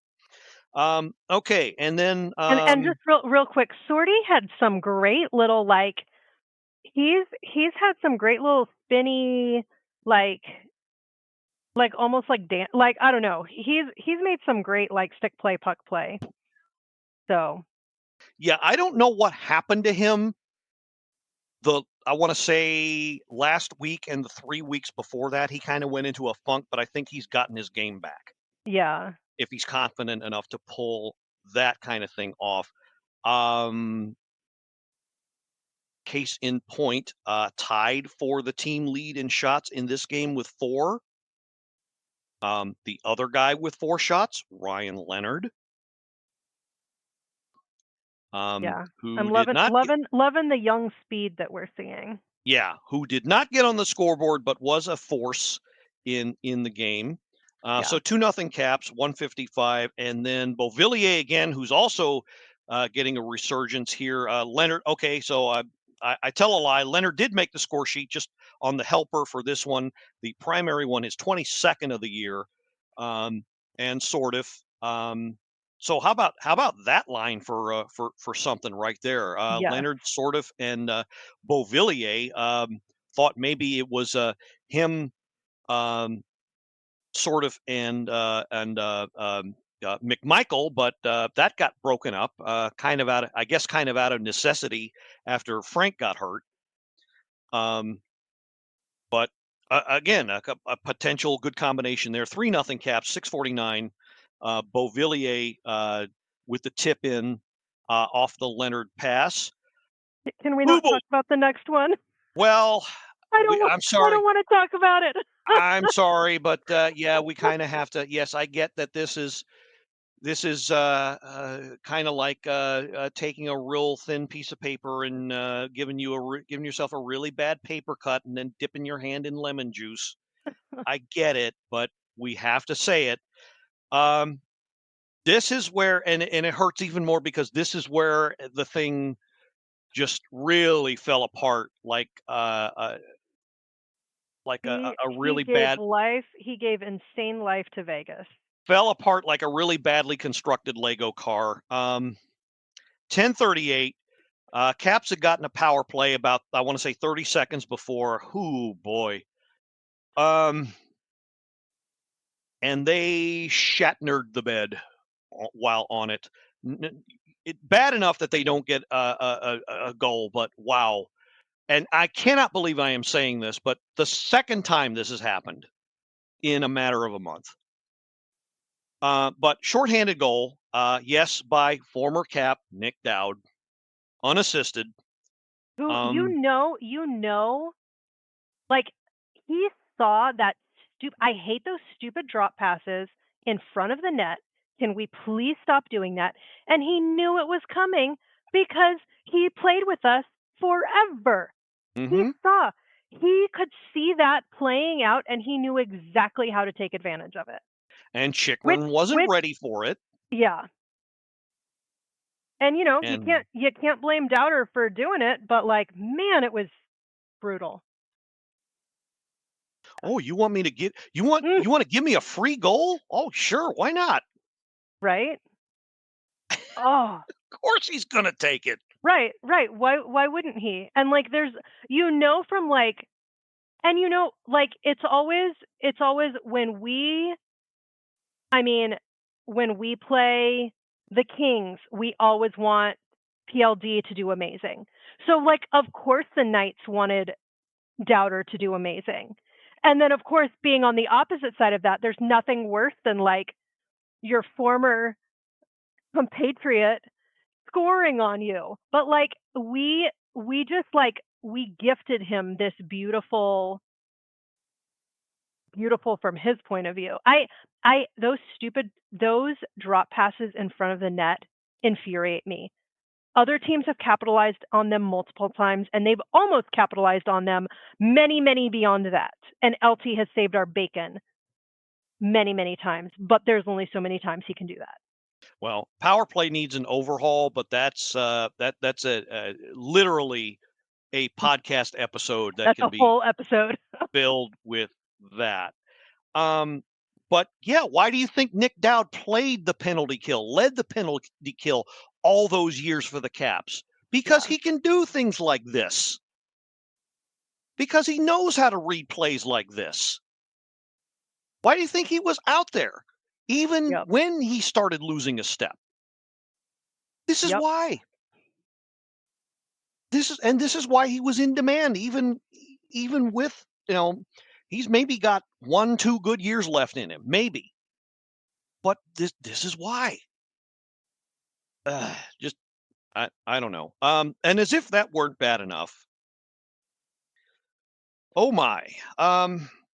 okay, and then and just real quick, Sorty had some great little he's had some great little spinny Like almost like like I don't know. He's made some great like stick play, puck play. So Yeah, I don't know what happened to him. I want to say last week and the 3 weeks before that, he kind of went into a funk, but I think he's gotten his game back yeah, if he's confident enough to pull that kind of thing off. Case in point, tied for the team lead in shots in this game with 4. The other guy with 4 shots, Ryan Leonard, yeah. who I'm did not loving the young speed that we're seeing. Yeah, who did not get on the scoreboard but was a force in the game. So 2-0 Caps, 155, and then Beauvillier again, who's also getting a resurgence here. Leonard, okay, so I tell a lie. Leonard did make the score sheet just on the helper for this one. The primary one is 22nd of the year, and sort of. So how about that line for something right there? Yes. Leonard, sort of, and Beauvillier thought maybe it was him, sort of, and McMichael, but that got broken up, kind of out of necessity after Frank got hurt. But again, a potential good combination there. 3-0 Caps, 6:49. Beauvillier with the tip in off the Leonard pass. Can we not talk about the next one? Well, I'm sorry. I don't want to talk about it. I'm sorry, but yeah, we kind of have to. Yes, I get that this is kind of like taking a real thin piece of paper and giving yourself a really bad paper cut and then dipping your hand in lemon juice. I get it, but we have to say it. This is where, and it hurts even more because this is where the thing just really fell apart. Like a really bad life. He gave insane life to Vegas. Fell apart like a really badly constructed Lego car. 10:38. Caps had gotten a power play about, I want to say, 30 seconds before. Ooh, boy. And they Shatnered the bed while on it. Bad enough that they don't get a goal, but wow. And I cannot believe I am saying this, but the second time this has happened in a matter of a month. But shorthanded goal, yes, by former Cap Nick Dowd, unassisted. Who like he saw that I hate those stupid drop passes in front of the net. Can we please stop doing that? And he knew it was coming because he played with us forever. Mm-hmm. He could see that playing out, and he knew exactly how to take advantage of it. And Chychrun wasn't ready for it. Yeah. And you can't blame Dowder for doing it, but like, man, it was brutal. Oh, you want to give me a free goal? Oh, sure, why not? Right? Oh. Of course he's gonna take it. Right. Why wouldn't he? And like there's from like, and like it's always when we play the Kings, we always want PLD to do amazing. So like of course the Knights wanted Dowder to do amazing. And then of course being on the opposite side of that, there's nothing worse than like your former compatriot scoring on you. But like we just like we gifted him this beautiful from his point of view. Those drop passes in front of the net infuriate me. Other teams have capitalized on them multiple times, and they've almost capitalized on them many, many beyond that. And LT has saved our bacon many, many times, but there's only so many times he can do that. Well, power play needs an overhaul, but that's literally a podcast episode that's can a whole episode filled with that. But yeah, why do you think Nick Dowd led the penalty kill all those years for the Caps? Because he can do things like this. Because he knows how to read plays like this. Why do you think he was out there? Even Yep. when he started losing a step. This is Yep. why. This is why he was in demand, even with, he's maybe got 1-2 good years left in him, maybe. But this is why. Just I don't know. And as if that weren't bad enough. Oh my.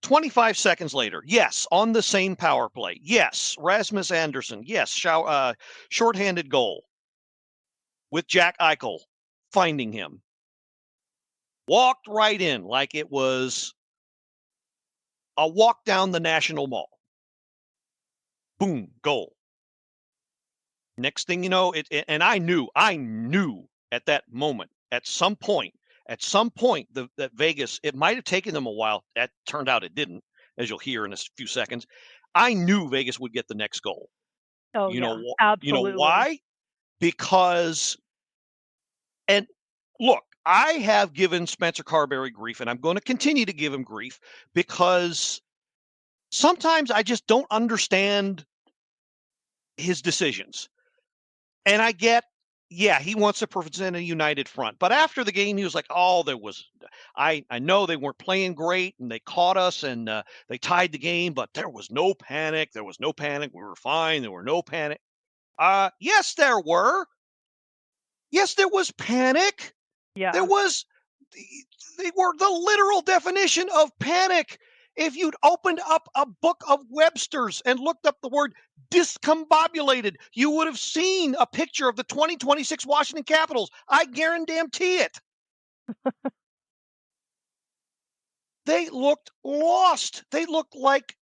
25 seconds later, yes, on the same power play. Yes, Rasmus Anderson. Yes, shorthanded goal with Jack Eichel finding him. Walked right in like it was a walk down the National Mall. Boom, goal. Next thing you know, and I knew at that moment, at some point, that Vegas, it might have taken them a while. That turned out it didn't, as you'll hear in a few seconds. I knew Vegas would get the next goal. Oh, You yeah. know, you know Absolutely. why? Because, and look, I have given Spencer Carberry grief, and I'm going to continue to give him grief because sometimes I just don't understand his decisions. And I get, yeah, he wants to present a united front. But after the game, he was like, oh, I know they weren't playing great and they caught us and they tied the game, but there was no panic. There was no panic. We were fine. There were no panic. Yes, there were. Yes, there was panic. Yeah. They were the literal definition of panic. If you'd opened up a book of Webster's and looked up the word discombobulated, you would have seen a picture of the 2026 Washington Capitals. I guarantee it. They looked lost. They looked like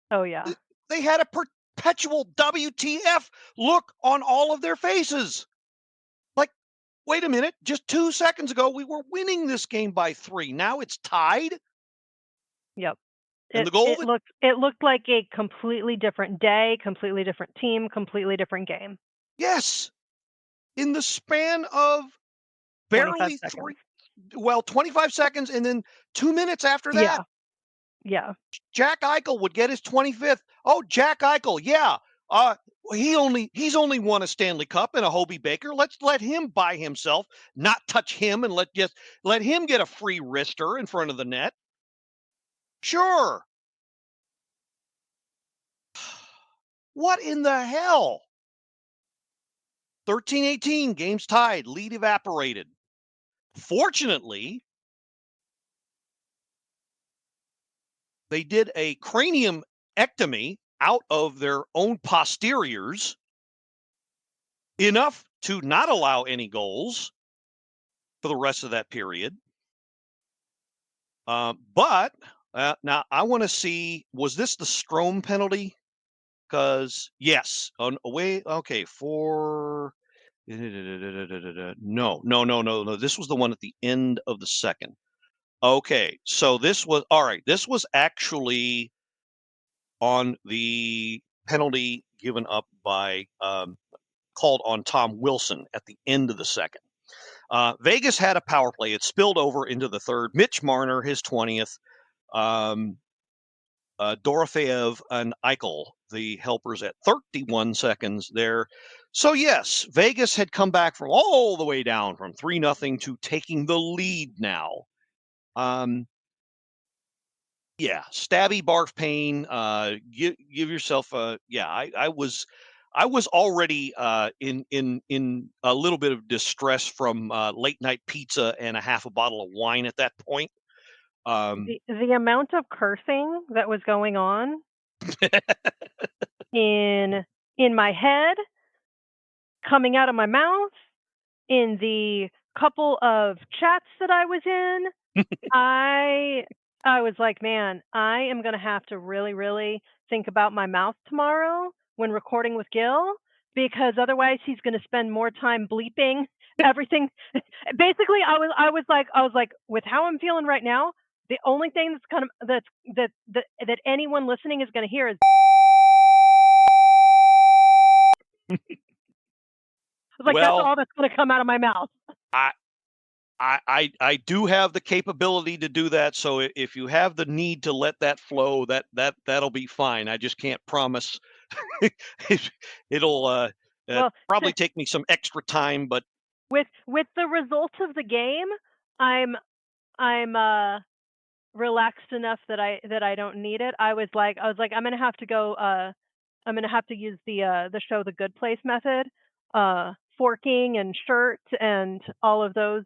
Oh, yeah. they had a perpetual WTF look on all of their faces. Like, wait a minute, just 2 seconds ago, we were winning this game by 3. Now it's tied. Yep. And the goal It looked like a completely different day, completely different team, completely different game. Yes. In the span of 25 barely seconds. 25 seconds, and then 2 minutes after that, Yeah. Jack Eichel would get his 25th. Oh, Jack Eichel, yeah. He's only won a Stanley Cup and a Hobie Baker. Let's let him by himself, not touch him, and let him get a free wrister in front of the net. Sure. What in the hell? 13-18, games tied, lead evaporated. Fortunately, they did a craniumectomy out of their own posteriors, enough to not allow any goals for the rest of that period. But now I want to see, was this the Strome penalty? Because yes, away. Okay, for no. This was the one at the end of the second. Okay, so this was all right. This was actually on the penalty given up by called on Tom Wilson at the end of the second. Vegas had a power play. It spilled over into the third. Mitch Marner, his 20th. Dorofeyev and Eichel, the helpers, at 31 seconds there. So yes, Vegas had come back from all the way down from 3-0 to taking the lead now. Yeah, stabby barf pain. Give yourself a I was already in a little bit of distress from late night pizza and a half a bottle of wine at that point. The amount of cursing that was going on in my head, coming out of my mouth, in the couple of chats that I was in, I was like, man, I am going to have to really, really think about my mouth tomorrow when recording with Gil, because otherwise he's going to spend more time bleeping everything. Basically, I was like, with how I'm feeling right now, the only thing that's kind of that anyone listening is going to hear is. I was like, that's all that's going to come out of my mouth. I do have the capability to do that. So if you have the need to let that flow, that'll be fine. I just can't promise. It'll Well, probably take me some extra time, but with the results of the game, I'm relaxed enough that I don't need it. I was like I'm gonna have to go. I'm gonna have to use the show The Good Place method, forking and shirt and all of those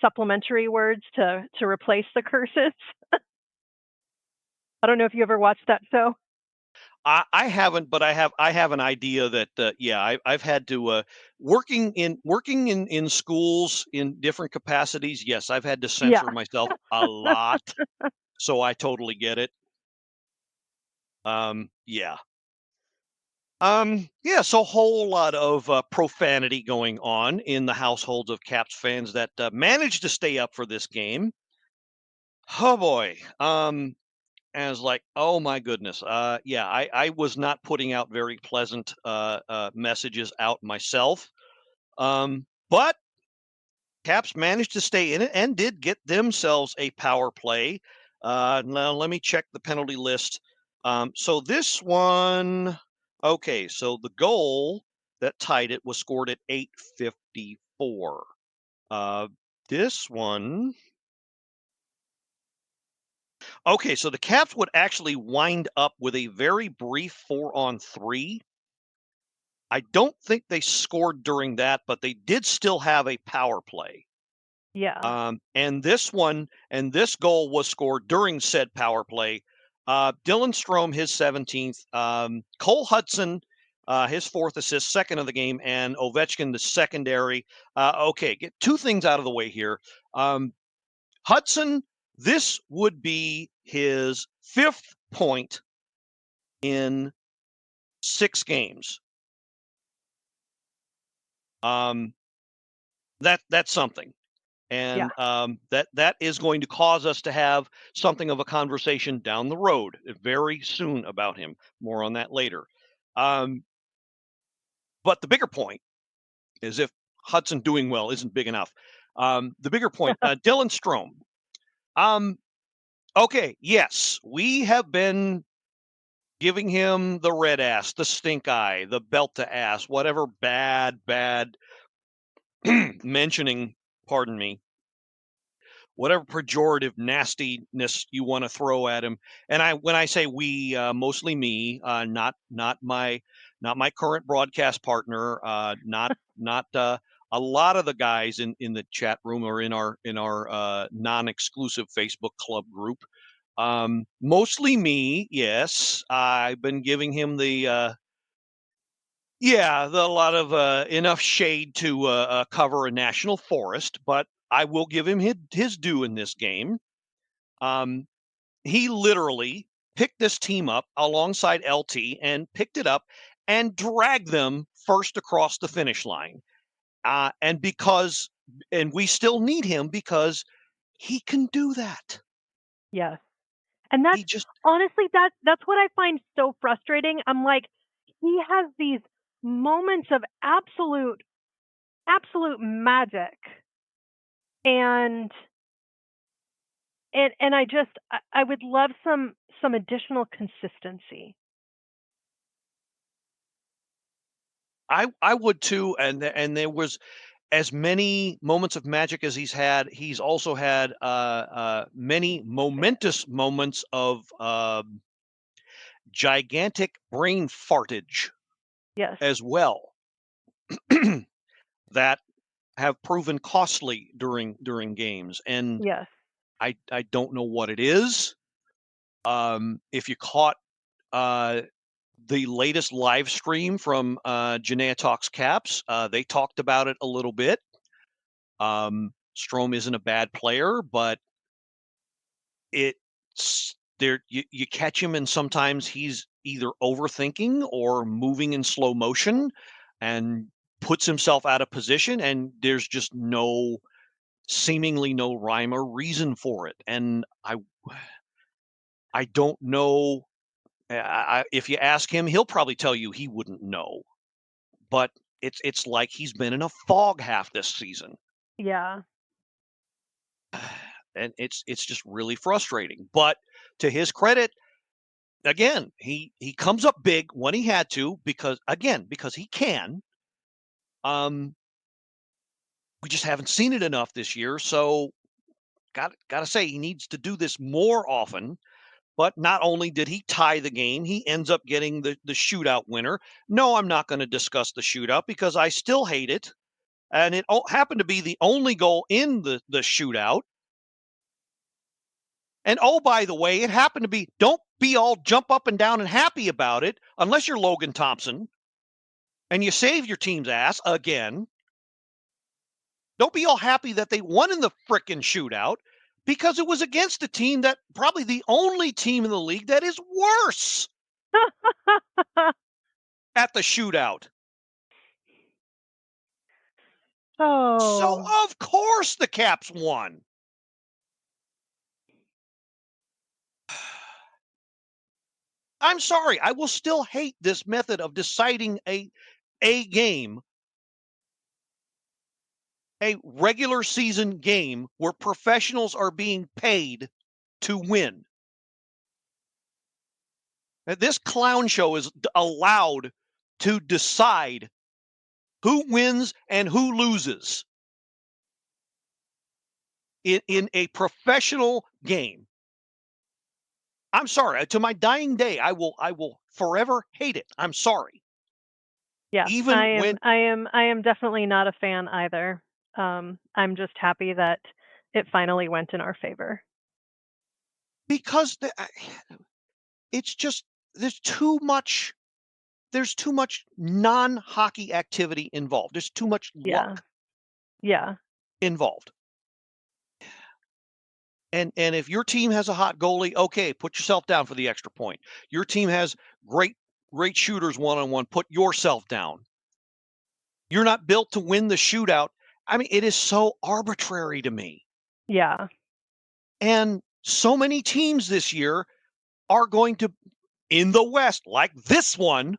supplementary words to replace the curses. I don't know if you ever watched that show. I haven't, but I have an idea that yeah, I've had to working in schools in different capacities. Yes, I've had to Yeah. censor myself a lot, so I totally get it. Yeah. Yeah, so a whole lot of profanity going on in the households of Caps fans that managed to stay up for this game. Oh boy. And I was like, oh my goodness. Yeah, I was not putting out very pleasant messages out myself. But Caps managed to stay in it and did get themselves a power play. Now let me check the penalty list. So this one, okay, so the goal that tied it was scored at 8:54. This one, okay, so the Caps would actually wind up with a very brief 4-on-3. I don't think they scored during that, but they did still have a power play. Yeah. And this goal was scored during said power play. Dylan Strome, his 17th. Cole Hudson, his 4th assist, second of the game, and Ovechkin, the secondary. Okay, get two things out of the way here. Hudson, this would be his 5th point in 6 games. That's something. And that is going to cause us to have something of a conversation down the road very soon about him. More on that later. But the bigger point is if Hudson doing well isn't big enough. The bigger point, Dylan Strome. Okay, yes, we have been giving him the red ass, the stink eye, the belt to ass, whatever bad mentioning, pardon me, whatever pejorative nastiness you want to throw at him. And when I say we, mostly me, not my current broadcast partner, not a lot of the guys in the chat room or in our non-exclusive Facebook club group. Mostly me, yes. I've been giving him the lot of enough shade to cover a national forest, but I will give him his due in this game. He literally picked this team up alongside LT and picked it up and dragged them first across the finish line. And we still need him because he can do that. Yes. And that's honestly that's what I find so frustrating. I'm like, he has these moments of absolute magic. And I would love some additional consistency. I would too, and there was as many moments of magic as he's had. He's also had many momentous moments of gigantic brain fartage, yes, as well, that have proven costly during games. And yes, I don't know what it is. If you caught the latest live stream from Janaea Talks Caps, they talked about it a little bit. Strome isn't a bad player, but it's there. You catch him, and sometimes he's either overthinking or moving in slow motion, and puts himself out of position. And there's just seemingly no rhyme or reason for it. And I don't know. If you ask him, he'll probably tell you he wouldn't know. But it's like he's been in a fog half this season. Yeah. And it's just really frustrating. But to his credit, again, he comes up big when he had to because he can. We just haven't seen it enough this year, so gotta say he needs to do this more often. But not only did he tie the game, he ends up getting the shootout winner. No, I'm not going to discuss the shootout because I still hate it. And it happened to be the only goal in the shootout. And oh, by the way, it happened to be, don't be all jump up and down and happy about it unless you're Logan Thompson and you save your team's ass again. Don't be all happy that they won in the frickin' shootout because it was against a team that probably the only team in the league that is worse at the shootout. Oh. So of course the Caps won. I'm sorry, I will still hate this method of deciding a game, a regular season game where professionals are being paid to win. This clown show is allowed to decide who wins and who loses in a professional game. I'm sorry. To my dying day, I will forever hate it. I'm sorry. Yeah, Even I am definitely not a fan either. I'm just happy that it finally went in our favor. Because it's just there's too much non-hockey activity involved. There's too much luck involved. And if your team has a hot goalie, okay, put yourself down for the extra point. Your team has great shooters one-on-one, put yourself down. You're not built to win the shootout. I mean, it is so arbitrary to me. Yeah. And so many teams this year are going to, in the West, like this one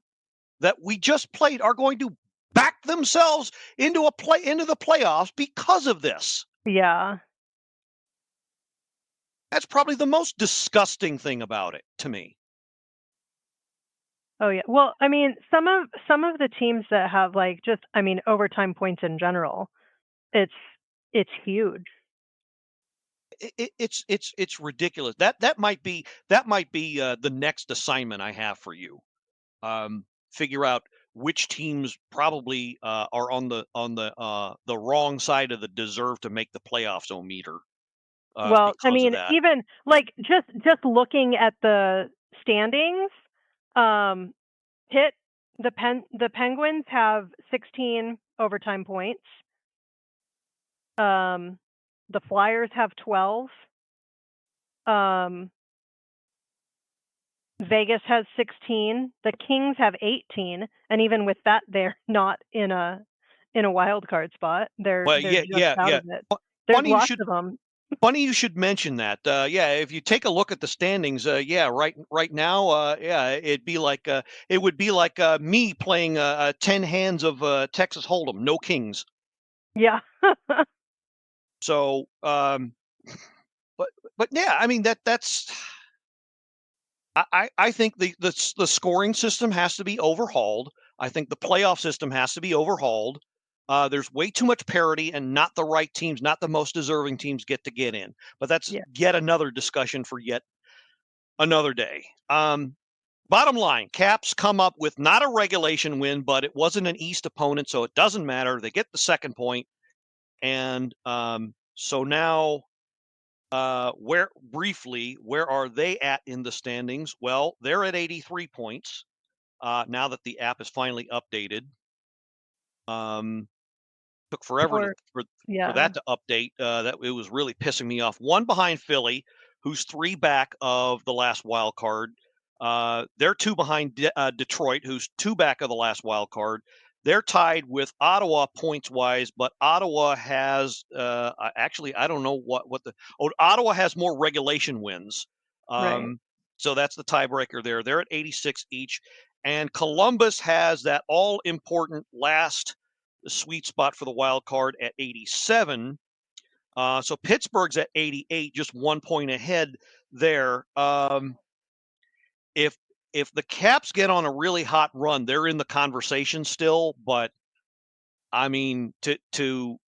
that we just played, are going to back themselves into the playoffs because of this. Yeah. That's probably the most disgusting thing about it to me. Oh yeah. Well, I mean, some of the teams that have overtime points in general, it's huge. It's ridiculous. That might be the next assignment I have for you. Figure out which teams probably are on the wrong side of the deserve to make the playoffs meter. Well, I mean, even just looking at the standings, the Penguins have 16 overtime points. The Flyers have 12. Vegas has 16. The Kings have 18, and even with that, they're not in a wild card spot. They're out of it. There's lots of them. Funny you should mention that. If you take a look at the standings, right now, it would be like me playing 10 hands of Texas Hold'em, no kings. Yeah. So, but yeah, I mean that's. I think the scoring system has to be overhauled. I think the playoff system has to be overhauled. There's way too much parity, and not the right teams, not the most deserving teams get in. But that's yet another discussion for yet another day. Bottom line, Caps come up with not a regulation win, but it wasn't an East opponent, so it doesn't matter. They get the second point. And so now where are they at in the standings? Well, they're at 83 points now that the app is finally updated. Took forever for that to update. That it was really pissing me off. One behind Philly, who's 3 back of the last wild card. They're 2 behind Detroit, who's 2 back of the last wild card. They're tied with Ottawa points wise, but Ottawa has actually I don't know Ottawa has more regulation wins. Right. So that's the tiebreaker there. They're at 86 each. And Columbus has that all-important last sweet spot for the wild card at 87. So Pittsburgh's at 88, just 1 point ahead there. If the Caps get on a really hot run, they're in the conversation still. But I mean, they're going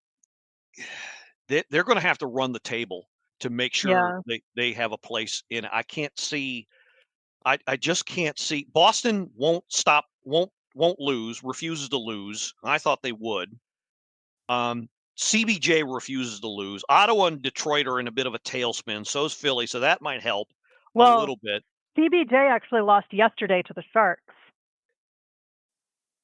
to have to run the table to make sure they have a place in it. I can't see. I just can't see. Boston won't stop. Won't lose. Refuses to lose. I thought they would. CBJ refuses to lose. Ottawa and Detroit are in a bit of a tailspin. So is Philly. So that might help a little bit. CBJ actually lost yesterday to the Sharks.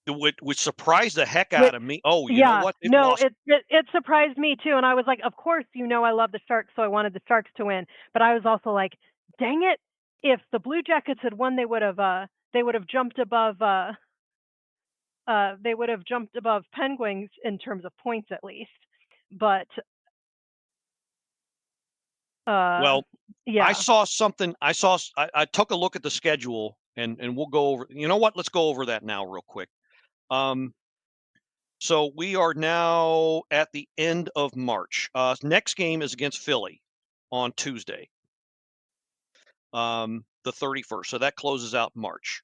Which surprised the heck out of me. Oh, you know what? It surprised me too. And I was like, of course, I love the Sharks, so I wanted the Sharks to win. But I was also like, dang it, if the Blue Jackets had won, they would have jumped above Penguins in terms of points at least. But I saw something. I took a look at the schedule and we'll go over. You know what? Let's go over that now real quick. So we are now at the end of March. Next game is against Philly on Tuesday, the 31st. So that closes out March.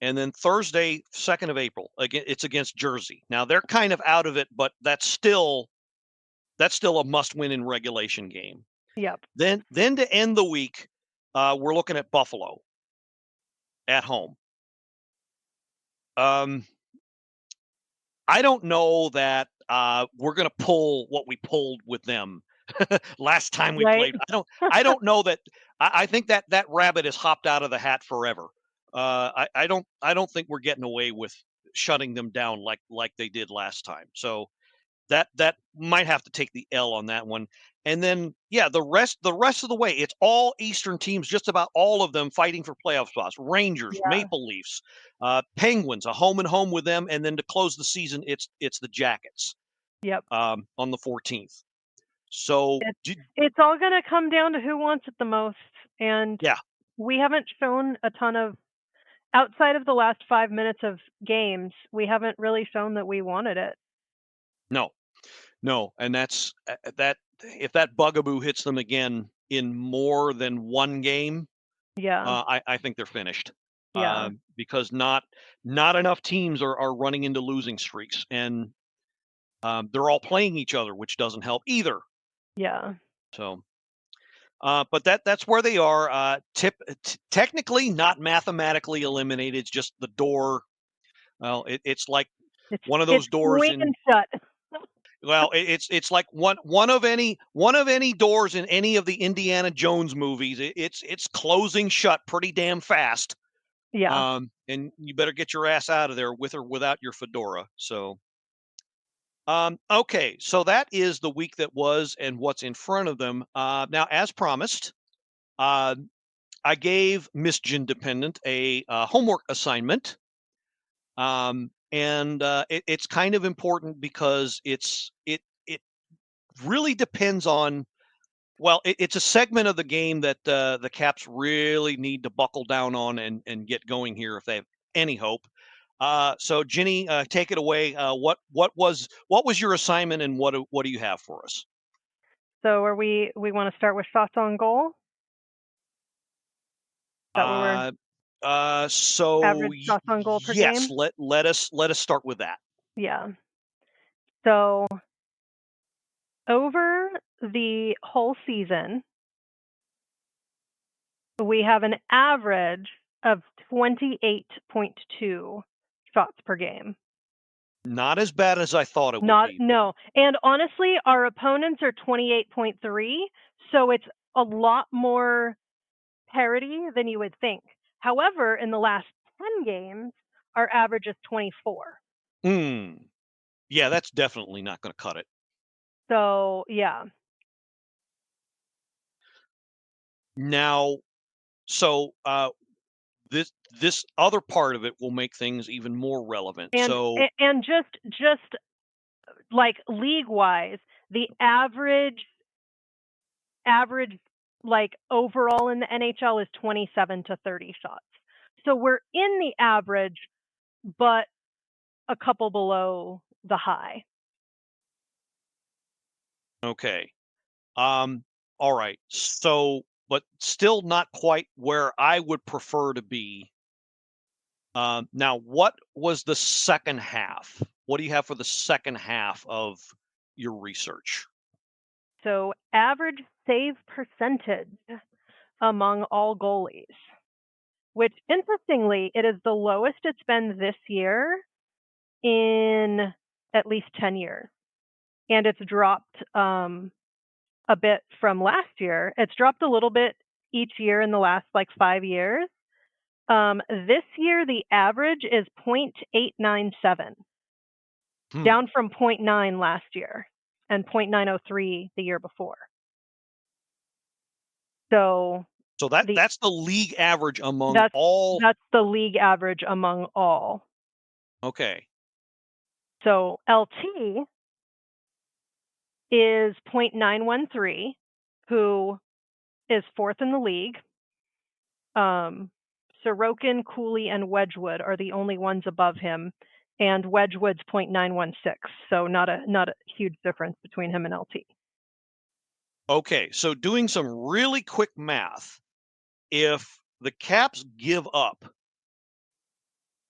And then Thursday, 2nd of April, again, it's against Jersey. Now they're kind of out of it, but that's still a must-win in regulation game. Yep. Then to end the week, we're looking at Buffalo at home. I don't know that we're going to pull what we pulled with them last time we played. I don't know that. I think that rabbit has hopped out of the hat forever. I don't think we're getting away with shutting them down like they did last time. So that might have to take the L on that one. And then, the rest of the way, it's all Eastern teams, just about all of them fighting for playoff spots. Rangers, Maple Leafs, Penguins, a home and home with them. And then to close the season, it's the Jackets. Yep. On the 14th. So it's all going to come down to who wants it the most. And we haven't shown a ton of, outside of the last 5 minutes of games, we haven't really shown that we wanted it. No. And that's that. If that bugaboo hits them again in more than one game, I think they're finished. Because not enough teams are running into losing streaks, and they're all playing each other, which doesn't help either. Yeah. So, but that's where they are. Technically not mathematically eliminated. It's just the door. Well, it's like one of those doors in. Shut. Well, it's like one of any doors in any of the Indiana Jones movies. It's closing shut pretty damn fast. Yeah. And you better get your ass out of there with or without your fedora. So, okay. So that is the week that was and what's in front of them. Now, as promised, I gave Miss Jindependent a homework assignment. And it's kind of important because it really depends on, it's a segment of the game that the Caps really need to buckle down on and get going here if they have any hope. So Ginny, take it away. What was your assignment, and what do you have for us? So we want to start with shots on goal? So average shots on goal per game? Yes, let us start with that. Yeah. So over the whole season, we have an average of 28.2 shots per game. Not as bad as I thought it would be. No. And honestly, our opponents are 28.3, so it's a lot more parity than you would think. However, in the last 10 games, our average is 24. Yeah, that's definitely not going to cut it. So, yeah. Now, so this other part of it will make things even more relevant. And just like league-wise, the average like overall in the NHL is 27 to 30 shots. So we're in the average, but a couple below the high. Okay. All right. So, but still not quite where I would prefer to be. Now, what was the second half? What do you have for the second half of your research? So average save percentage among all goalies, which interestingly, it is the lowest it's been this year in at least 10 years. And it's dropped a bit from last year. It's dropped a little bit each year in the last like 5 years. This year, the average is 0.897, down from 0.9 last year and 0.903 the year before. So that's the league average among that's all. that's the league average among all. Okay. So LT is 0.913, who is fourth in the league. Sorokin, Cooley, and Wedgwood are the only ones above him, and Wedgwood's 0.916. So not a huge difference between him and LT. Okay. So doing some really quick math, if the Caps give up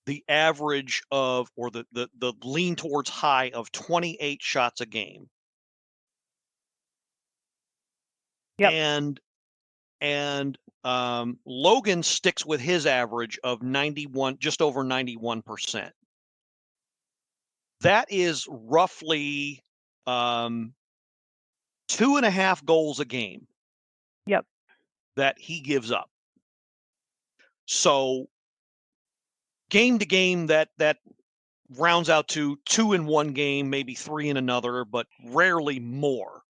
the average of, or the lean towards high of 28 shots a game, Yep. and Logan sticks with his average of 91, just over 91%. That is roughly 2.5 goals a game. Yep. That he gives up. So game to game, that rounds out to 2 in one game, maybe 3 in another, but rarely more.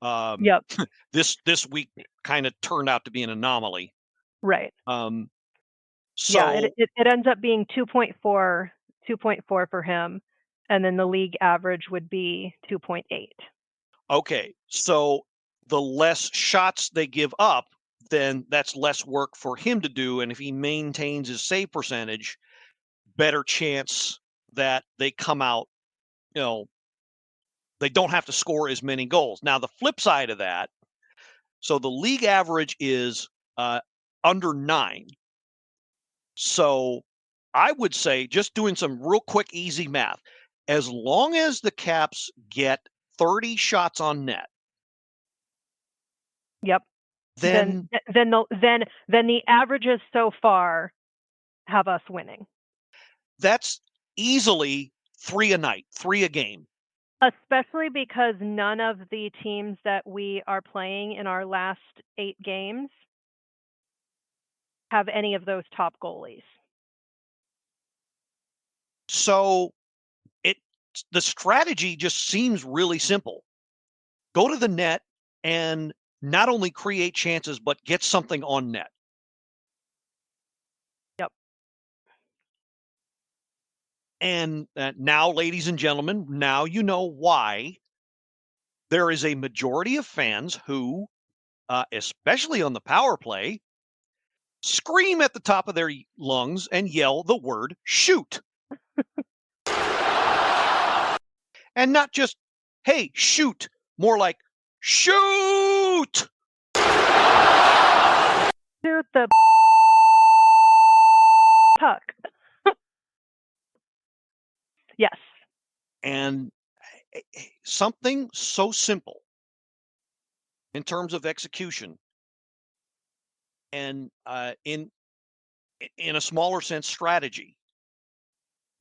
Yep. This week kind of turned out to be an anomaly. Right. So yeah, it ends up being 2.4 for him, and then the league average would be 2.8. Okay, so the less shots they give up, then that's less work for him to do, and if he maintains his save percentage, better chance that they come out, they don't have to score as many goals. Now, the flip side of that, so the league average is under 9. So I would say, just doing some real quick, easy math, as long as the Caps get 30 shots on net, Yep. then the averages so far have us winning. that's easily 3 a night, 3 a game. Especially because none of the teams that we are playing in our last 8 games have any of those top goalies. So the strategy just seems really simple. Go to the net and not only create chances, but get something on net. Yep. And now, ladies and gentlemen, now you know why there is a majority of fans who, especially on the power play, scream at the top of their lungs and yell the word shoot. And not just, hey, shoot, more like shoot. Shoot the puck. Yes. And something so simple in terms of execution and in a smaller sense strategy.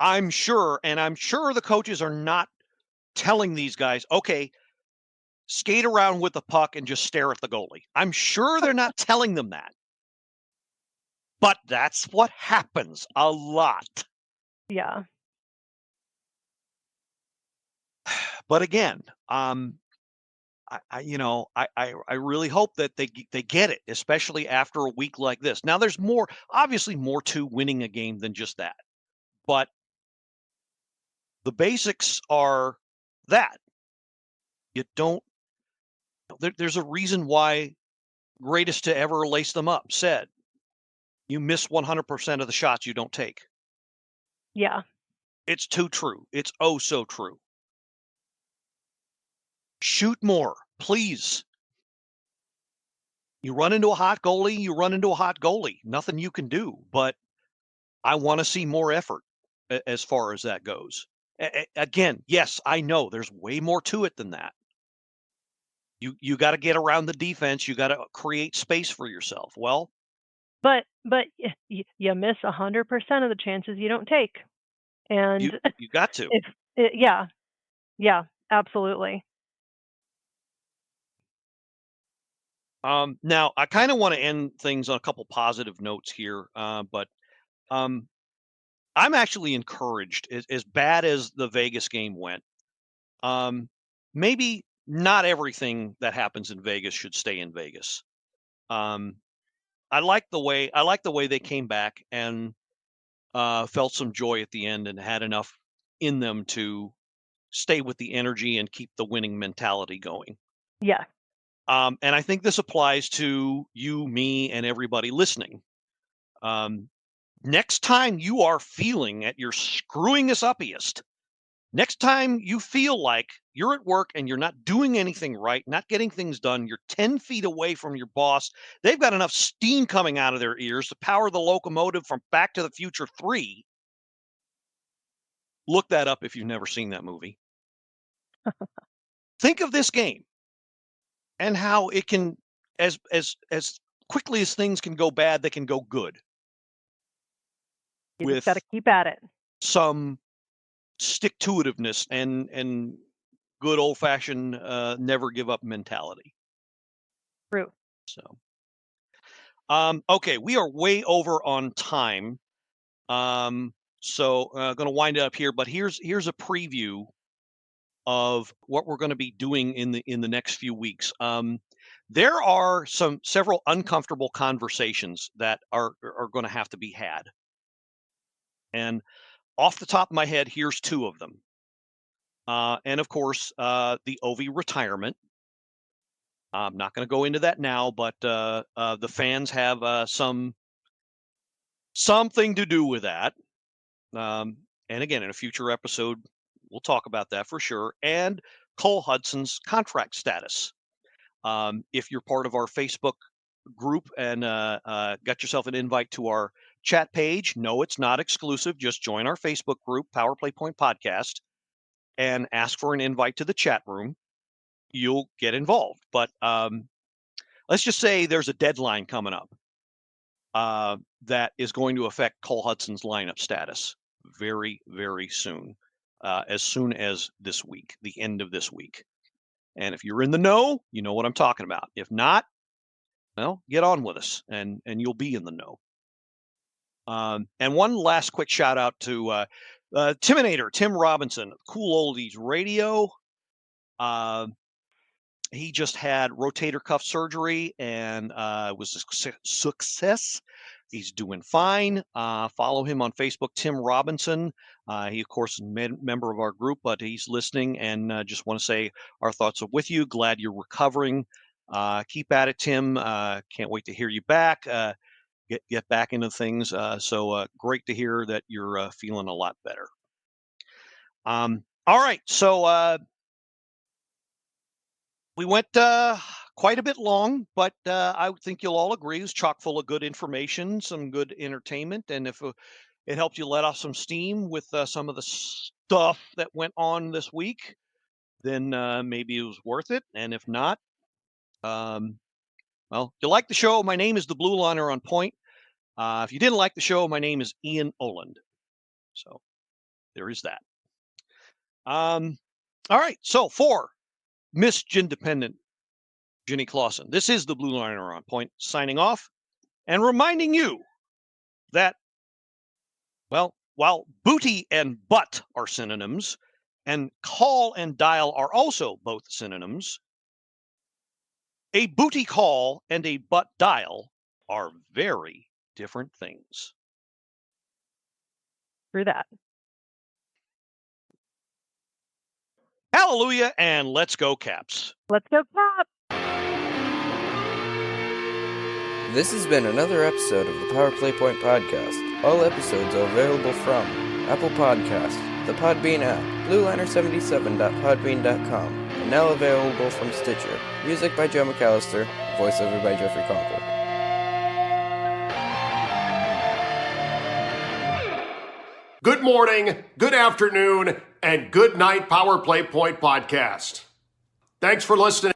I'm sure the coaches are not telling these guys, okay, skate around with the puck and just stare at the goalie. I'm sure they're not telling them that. But that's what happens a lot. Yeah. But again, I really hope that they get it, especially after a week like this. Now, there's obviously more to winning a game than just that. But the basics are that you don't. There's a reason why greatest to ever lace them up said, you miss 100% of the shots you don't take. Yeah. It's too true. It's oh so true. Shoot more, please. You run into a hot goalie, you run into a hot goalie. Nothing you can do, but I want to see more effort as far as that goes. Again, yes, I know there's way more to it than that. You got to get around the defense. You got to create space for yourself. Well, But you miss 100% of the chances you don't take, and you got to. Yeah, absolutely. Now I kind of want to end things on a couple positive notes here, but I'm actually encouraged. As bad as the Vegas game went, maybe not everything that happens in Vegas should stay in Vegas. I like the way they came back and felt some joy at the end and had enough in them to stay with the energy and keep the winning mentality going. Yeah. And I think this applies to you, me, and everybody listening. Next time you are feeling at your screwingest uppiest, next time you feel like you're at work and you're not doing anything right, not getting things done, you're 10 feet away from your boss, they've got enough steam coming out of their ears to power the locomotive from Back to the Future 3. Look that up if you've never seen that movie. Think of this game and how it can, as quickly as things can go bad, they can go good. You just got to keep at it. Some stick-to-itiveness and good old-fashioned never give up mentality. True. So, okay, we are way over on time. So going to wind it up here, but here's a preview of what we're going to be doing in the next few weeks. There are several uncomfortable conversations that are going to have to be had. And off the top of my head, here's two of them. And of course, the Ovi retirement. I'm not going to go into that now, but the fans have something to do with that. And again, in a future episode, we'll talk about that for sure. And Cole Hudson's contract status. If you're part of our Facebook group and got yourself an invite to our chat page, no, it's not exclusive. Just join our Facebook group, Power Play Point Podcast, and ask for an invite to the chat room. You'll get involved. But let's just say there's a deadline coming up that is going to affect Cole Hudson's lineup status very, very soon as this week, the end of this week. And if you're in the know, you know what I'm talking about. If not, well, get on with us and you'll be in the know. And one last quick shout out to Timinator, Tim Robinson, Cool Oldies Radio. He just had rotator cuff surgery and was a success. He's doing fine. Follow him on Facebook, Tim Robinson. He, of course, is a member of our group, but he's listening and just want to say our thoughts are with you. Glad you're recovering. Keep at it, Tim. Can't wait to hear you back. Get back into things. So great to hear that you're feeling a lot better. All right. So we went quite a bit long, but I think you'll all agree it was chock full of good information, some good entertainment. And if it helped you let off some steam with some of the stuff that went on this week, then maybe it was worth it. And if not, well, if you like the show, my name is the Blue Liner on Point. If you didn't like the show, my name is Ian Oland. So there is that. All right. So for Miss Jindependent Jini Clausen, this is the Blue Liner on Point, signing off and reminding you that, well, while booty and butt are synonyms, and call and dial are also both synonyms, a booty call and a butt dial are very different things. Through that. Hallelujah, and let's go, Caps. Let's go, Cap. This has been another episode of the Power Play Point Podcast. All episodes are available from Apple Podcasts, the Podbean app, blueliner77.podbean.com, and now available from Stitcher. Music by Joe McAllister, voiceover by Jeffrey Conkle. Good morning, good afternoon, and good night, Power Play Point Podcast. Thanks for listening.